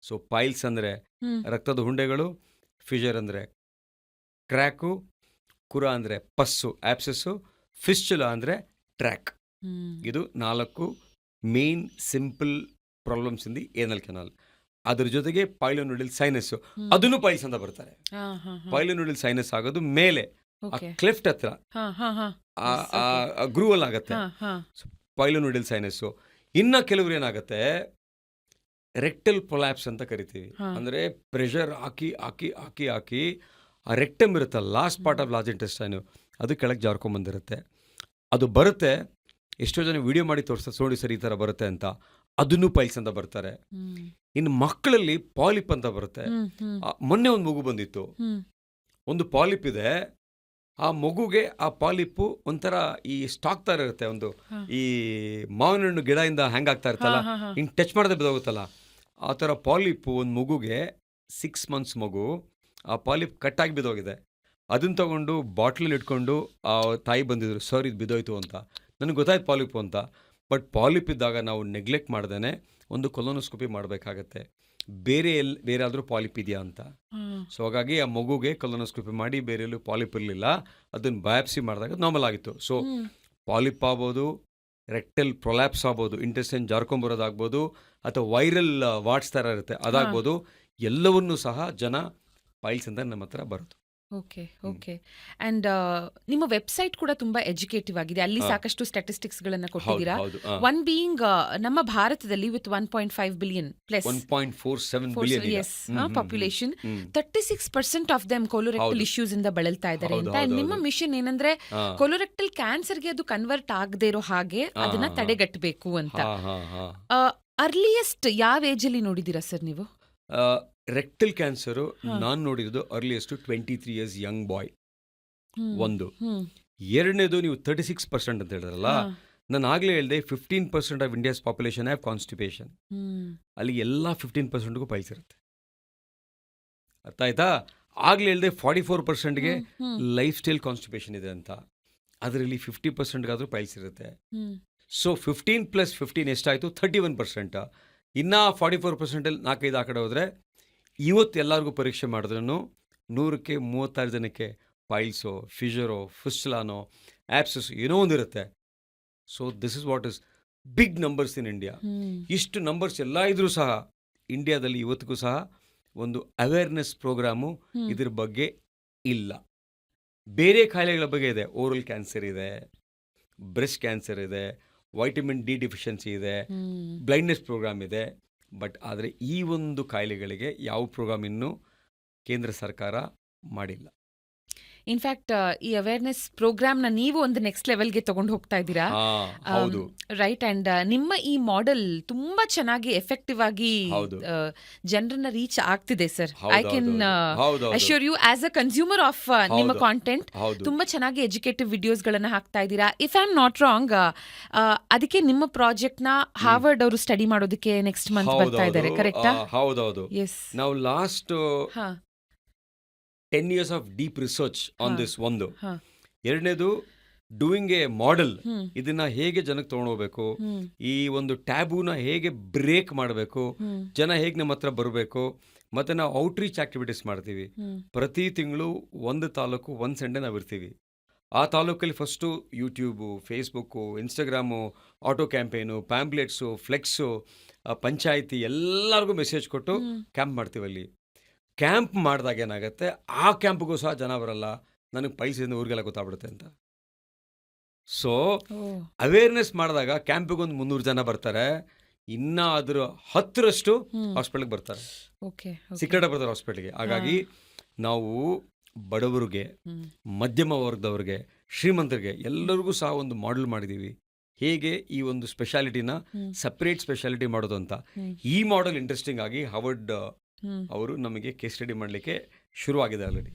ಸೊ ಪೈಲ್ಸ್ ಅಂದರೆ ರಕ್ತದ ಹುಂಡೆಗಳು, ಫಿಶರ್ ಅಂದರೆ ಕ್ರ್ಯಾಕು, ಕುರ ಅಂದರೆ ಪಸ್ಸು ಆಪ್ಸೆಸ್ಸು, ಫಿಸ್ಚುಲಾ ಅಂದರೆ ಟ್ರ್ಯಾಕ್. ಇದು 4 main simple problems in the ಏನಲ್ ಕೆನಾಲ್. ಅದ್ರ ಜೊತೆಗೆ ಪೈಲೋನುಡಿಲ್ ಸೈನಸ್, ಅದನ್ನು ಪೈಲ್ಸ್ ಅಂತ ಬರ್ತಾರೆ. ಪೈಲೋನುಡಿಲ್ ಸೈನಸ್ ಆಗೋದು ಮೇಲೆ ಕ್ಲೆಫ್ಟ್ ಹತ್ರ ಗ್ರೂವಲ್ ಆಗುತ್ತೆ, ಪೈಲೋನುಡಿಲ್ ಸೈನಸ್ಸು. ಇನ್ನು ಕೆಲವ್ರು ಏನಾಗುತ್ತೆ, ರೆಕ್ಟಲ್ ಪ್ರೊಲ್ಯಾಪ್ಸ್ ಅಂತ ಕರಿತೀವಿ. ಅಂದರೆ ಪ್ರೆಷರ್ ಹಾಕಿ ಹಾಕಿ ಹಾಕಿ ಹಾಕಿ ಆ ರೆಕ್ಟಮ್ ಇರುತ್ತಲ್ಲ, last part of large intestine, ಅದು ಕೆಳಗೆ ಜಾರ್ಕೊಂಬಂದಿರುತ್ತೆ. ಅದು ಬರುತ್ತೆ, ಎಷ್ಟೋ ಜನ ವಿಡಿಯೋ ಮಾಡಿ ತೋರಿಸ್ತಾರೆ, ನೋಡಿ ಸರ್ ಈ ಥರ ಬರುತ್ತೆ ಅಂತ, ಅದನ್ನು ಪೈಲ್ಸ್ ಅಂತ ಬರ್ತಾರೆ. ಇನ್ನು ಮಕ್ಕಳಲ್ಲಿ ಪಾಲಿಪ್ ಅಂತ ಬರುತ್ತೆ. ಮೊನ್ನೆ ಒಂದು ಮಗು ಬಂದಿತ್ತು, ಒಂದು ಪಾಲಿಪ್ ಇದೆ, ಆ ಮಗುಗೆ ಆ ಪಾಲಿಪ್ಪು ಒಂಥರ ಈ ಸ್ಟಾಕ್ ಥರ ಇರುತ್ತೆ, ಒಂದು ಈ ಮಾವಿನ ಹಣ್ಣು ಗಿಡದಿಂದ ಹ್ಯಾಂಗ್ ಆಗ್ತಾ ಇರ್ತಲ್ಲ, ಹಿಂಗೆ ಟಚ್ ಮಾಡದೆ ಬಿದ್ದೋಗುತ್ತಲ್ಲ, ಆ ಥರ ಪಾಲಿಪ್ಪು ಒಂದು ಮಗುಗೆ 6 months ಮಗು, ಆ ಪಾಲಿಪ್ ಕಟ್ಟಾಗಿ ಬಿದ್ದೋಗಿದೆ. ಅದನ್ನು ತಗೊಂಡು ಬಾಟ್ಲಲ್ಲಿ ಇಟ್ಕೊಂಡು ಆ ತಾಯಿ ಬಂದಿದ್ರು, ಸರ್ ಇದು ಬಿದ್ದೋಯ್ತು ಅಂತ. ನನಗೆ ಗೊತ್ತಾಯ್ತು ಪಾಲಿಪು ಅಂತ. ಬಟ್ ಪಾಲಿಪ್ ಇದ್ದಾಗ ನಾವು ನೆಗ್ಲೆಕ್ಟ್ ಮಾಡ್ದೇ ಒಂದು ಕೊಲೊನೋಸ್ಕೋಪಿ ಮಾಡಬೇಕಾಗತ್ತೆ, ಬೇರೆ ಆದರೂ ಪಾಲಿಪ್ ಇದೆಯಾ ಅಂತ. ಸೊ ಹಾಗಾಗಿ ಆ ಮಗುಗೆ ಕೊಲೊನೋಸ್ಕೋಪಿ ಮಾಡಿ ಬೇರೆ ಎಲ್ಲೂ ಪಾಲಿಪ್ ಇರಲಿಲ್ಲ, ಅದನ್ನು ಬಯಾಪ್ಸಿ ಮಾಡಿದಾಗ ನಾರ್ಮಲ್ ಆಗಿತ್ತು. ಸೊ ಪಾಲಿಪ್ ಆಗ್ಬೋದು, ರೆಕ್ಟಲ್ ಪ್ರೊಲ್ಯಾಪ್ಸ್ ಆಗ್ಬೋದು, ಇಂಟೆಸ್ಟೈನ್ ಜಾರ್ಕೊಂಬರೋದಾಗ್ಬೋದು, ಅಥವಾ ವೈರಲ್ ವಾಟ್ಸ್ ಥರ ಇರುತ್ತೆ ಅದಾಗ್ಬೋದು, ಎಲ್ಲವನ್ನೂ ಸಹ ಜನ ಪೈಲ್ಸ್ ಅಂತ ನಮ್ಮ ಹತ್ರ ಬರೋದು. Okay okay. ಆ್ಯಂಡ್ ನಿಮ್ಮ ವೆಬ್ಸೈಟ್ ಕೂಡ ತುಂಬ ಎಜುಕೇಟಿವ್ ಆಗಿದೆ. ಅಲ್ಲಿ ಸಾಕಷ್ಟು ಸ್ಟ್ಯಾಟಿಸ್ಟಿಕ್ಸ್ಗಳನ್ನು ಕೊಟ್ಟಿದ್ದೀರಾ. ಹೌದು. ಒನ್ ಬೀಯಿಂಗ್ ನಮ್ಮ ಭಾರತದಲ್ಲಿ with 1.5 billion plus 1.47 billion population, 36% of them colorectal issues ಇಂದ ಬಳಲ್ತಾ ಇದ್ದಾರೆ ಅಂತ. And ನಿಮ್ಮ ಮಿಷನ್ ಏನಂದ್ರೆ ಕೊಲೊರೆಕ್ಟಲ್ ಕ್ಯಾನ್ಸರ್ಗೆ ಅದು ಕನ್ವರ್ಟ್ ಆಗದೆ ಇರೋ ಹಾಗೆ ಅದನ್ನ ತಡೆಗಟ್ಟಬೇಕು ಅಂತ. ಅರ್ಲಿಯೆಸ್ಟ್ ಯಾವ ಏಜ್ ಅಲ್ಲಿ ನೋಡಿದ್ದೀರಾ ಸರ್ ನೀವು? ರೆಕ್ಟಲ್ ಕ್ಯಾನ್ಸರು ನಾನು ನೋಡಿರೋದು ಅರ್ಲಿಯೆಸ್ಟ್ 23 ಇಯರ್ಸ್ ಯಂಗ್ ಬಾಯ್. ಒಂದು. ಎರಡನೇದು ನೀವು 36% ಅಂತ ಹೇಳಿದ್ರಲ್ಲ, ನಾನು ಆಗಲೇ ಹೇಳಿದೆ 15% of India's population have constipation. ಅಲ್ಲಿ ಎಲ್ಲ 15%ಗೂ ಪೈಲ್ಸ್ ಇರುತ್ತೆ. ಅರ್ಥ ಆಯ್ತಾ? ಆಗಲೇ ಹೇಳಿದೆ 44%ಗೆ ಲೈಫ್ ಸ್ಟೈಲ್ ಕಾನ್ಸ್ಟಿಪೇಷನ್ ಇದೆ ಅಂತ. ಅದರಲ್ಲಿ 50%ಗಾದರೂ ಪೈಲ್ಸ್ ಇರುತ್ತೆ. ಸೊ 15 + 15 ಎಷ್ಟಾಯಿತು? 31%. ಇನ್ನು 44%ಅಲ್ಲಿ 4-5 ಆ ಕಡೆ ಹೋದರೆ, ಇವತ್ತು ಎಲ್ಲರಿಗೂ ಪರೀಕ್ಷೆ ಮಾಡಿದ್ರೂ 100ಕ್ಕೆ 36 ಜನಕ್ಕೆ ಪೈಲ್ಸೋ, ಫಿಷರೋ, ಫಿಸ್ಟುಲಾನೋ, ಆ್ಯಪ್ಸಸ್ ಏನೋ ಒಂದಿರುತ್ತೆ. So this is what is big numbers in India. ಇಷ್ಟು ನಂಬರ್ಸ್ ಎಲ್ಲ ಇದ್ರೂ ಸಹ ಇಂಡಿಯಾದಲ್ಲಿ ಇವತ್ತಿಗೂ ಸಹ ಒಂದು ಅವೇರ್ನೆಸ್ ಪ್ರೋಗ್ರಾಮು ಇದ್ರ ಬಗ್ಗೆ ಇಲ್ಲ. ಬೇರೆ ಕಾಯಿಲೆಗಳ ಬಗ್ಗೆ ಇದೆ. ಓರಲ್ ಕ್ಯಾನ್ಸರ್ ಇದೆ, ಬ್ರೆಸ್ಟ್ ಕ್ಯಾನ್ಸರ್ ಇದೆ, ವೈಟಮಿನ್ ಡಿ ಡಿಫಿಷಿಯನ್ಸಿ ಇದೆ, ಬ್ಲೈಂಡ್ನೆಸ್ ಪ್ರೋಗ್ರಾಮ್ ಇದೆ. ಬಟ್ ಆದರೆ ಈ ಒಂದು ಕಾಯಿಲೆಗಳಿಗೆ ಯಾವ ಪ್ರೋಗ್ರಾಮ್ ಇನ್ನೂ ಕೇಂದ್ರ ಸರ್ಕಾರ ಮಾಡಿಲ್ಲ. ಇನ್ಫ್ಯಾಕ್ಟ್ ಈ ಅವೇರ್ನೆಸ್ ಪ್ರೋಗ್ರಾಮ್ನ ನೀವು ಒಂದು ನೆಕ್ಸ್ಟ್ ಲೆವೆಲ್ಗೆ ತಗೊಂಡು ಹೋಗ್ತಾ ಇದ್ದೀರಾ. ಹೌದು. ರೈಟ್. ಆ್ಯಂಡ್ ನಿಮ್ಮ ಈ ಮಾಡೆಲ್ ತುಂಬಾ ಚೆನ್ನಾಗಿ ಎಫೆಕ್ಟಿವ್ ಆಗಿ ಜನರನ್ನ ರೀಚ್ ಆಗ್ತಿದೆ sir. I can assure you as a consumer of ನಿಮ್ಮ ಕಾಂಟೆಂಟ್. ತುಂಬಾ ಚೆನ್ನಾಗಿ ಎಜುಕೇಟಿವ್ ವಿಡಿಯೋಸ್ಗಳನ್ನ ಹಾಕ್ತಾ ಇದ್ದೀರಾ. If I am not wrong, ಅದಕ್ಕೆ ನಿಮ್ಮ ಪ್ರಾಜೆಕ್ಟ್ನ ಹಾರ್ವರ್ಡ್ ಅವರು ಸ್ಟಡಿ ಮಾಡೋದಕ್ಕೆ ನೆಕ್ಸ್ಟ್ ಮಂತ್ ಬರ್ತಾ ಇದ್ದಾರೆ, ಕರೆಕ್ಟಾ? ಹೌದೌದು. ಎಸ್. ನಾವು last 10 years of deep research on this. ಒಂದು. ಎರಡನೇದು ಡೂಯಿಂಗ್ ಎ ಮಾಡೆಲ್. ಇದನ್ನ ಹೇಗೆ ಜನಕ್ಕೆ ತೊಗೊಂಡೋಗ್ಬೇಕು, ಈ ಒಂದು ಟ್ಯಾಬೂನ ಹೇಗೆ ಬ್ರೇಕ್ ಮಾಡಬೇಕು, ಜನ ಹೇಗೆ ನಮ್ಮ ಹತ್ರ ಬರಬೇಕು. ಮತ್ತು ನಾವು ಔಟ್ರೀಚ್ ಆಕ್ಟಿವಿಟೀಸ್ ಮಾಡ್ತೀವಿ. ಪ್ರತಿ ತಿಂಗಳು ಒಂದು ತಾಲೂಕು, ಒಂದು ಸಂಡೆ ನಾವು ಇರ್ತೀವಿ. ಆ ತಾಲೂಕಲ್ಲಿ first YouTube, Facebook, Instagram, auto campaign, pamphlets, flakes, panchayat ಎಲ್ಲರಿಗೂ ಮೆಸೇಜ್ ಕೊಟ್ಟು ಕ್ಯಾಂಪ್ ಮಾಡ್ತೀವಿ. ಅಲ್ಲಿ ಕ್ಯಾಂಪ್ ಮಾಡಿದಾಗ ಏನಾಗುತ್ತೆ, ಆ ಕ್ಯಾಂಪ್ಗೂ ಸಹ ಜನ ಬರಲ್ಲ. ನನಗೆ ಪೈಲ್ಸಿಂದ ಊರಿಗೆಲ್ಲ ಗೊತ್ತಾಗ್ಬಿಡುತ್ತೆ ಅಂತ. ಸೊ ಅವೇರ್ನೆಸ್ ಮಾಡಿದಾಗ ಕ್ಯಾಂಪಿಗೆ ಒಂದು 300 ಜನ ಬರ್ತಾರೆ. ಇನ್ನು ಅದರ 10ರಷ್ಟು ಹಾಸ್ಪಿಟಲ್ಗೆ ಬರ್ತಾರೆ. ಸಿಕ್ಕಡೆ ಬರ್ತಾರೆ ಹಾಸ್ಪಿಟಲ್ಗೆ. ಹಾಗಾಗಿ ನಾವು ಬಡವರಿಗೆ, ಮಧ್ಯಮ ವರ್ಗದವ್ರಿಗೆ, ಶ್ರೀಮಂತರಿಗೆ ಎಲ್ಲರಿಗೂ ಸಹ ಒಂದು ಮಾಡೆಲ್ ಮಾಡಿದ್ದೀವಿ. ಹೇಗೆ ಈ ಒಂದು ಸ್ಪೆಷಾಲಿಟಿನ ಸಪ್ರೇಟ್ ಸ್ಪೆಷಾಲಿಟಿ ಮಾಡೋದು ಅಂತ. ಈ ಮಾಡೆಲ್ ಇಂಟ್ರೆಸ್ಟಿಂಗ್ ಆಗಿ ಹಾರ್ವರ್ಡ್ ಅವರು ನಮಗೆ ಕೇಸ್ ಸ್ಟಡಿ ಮಾಡಲಿಕ್ಕೆ ಶುರುವಾಗಿದೆ ಆಲ್ರೆಡಿ.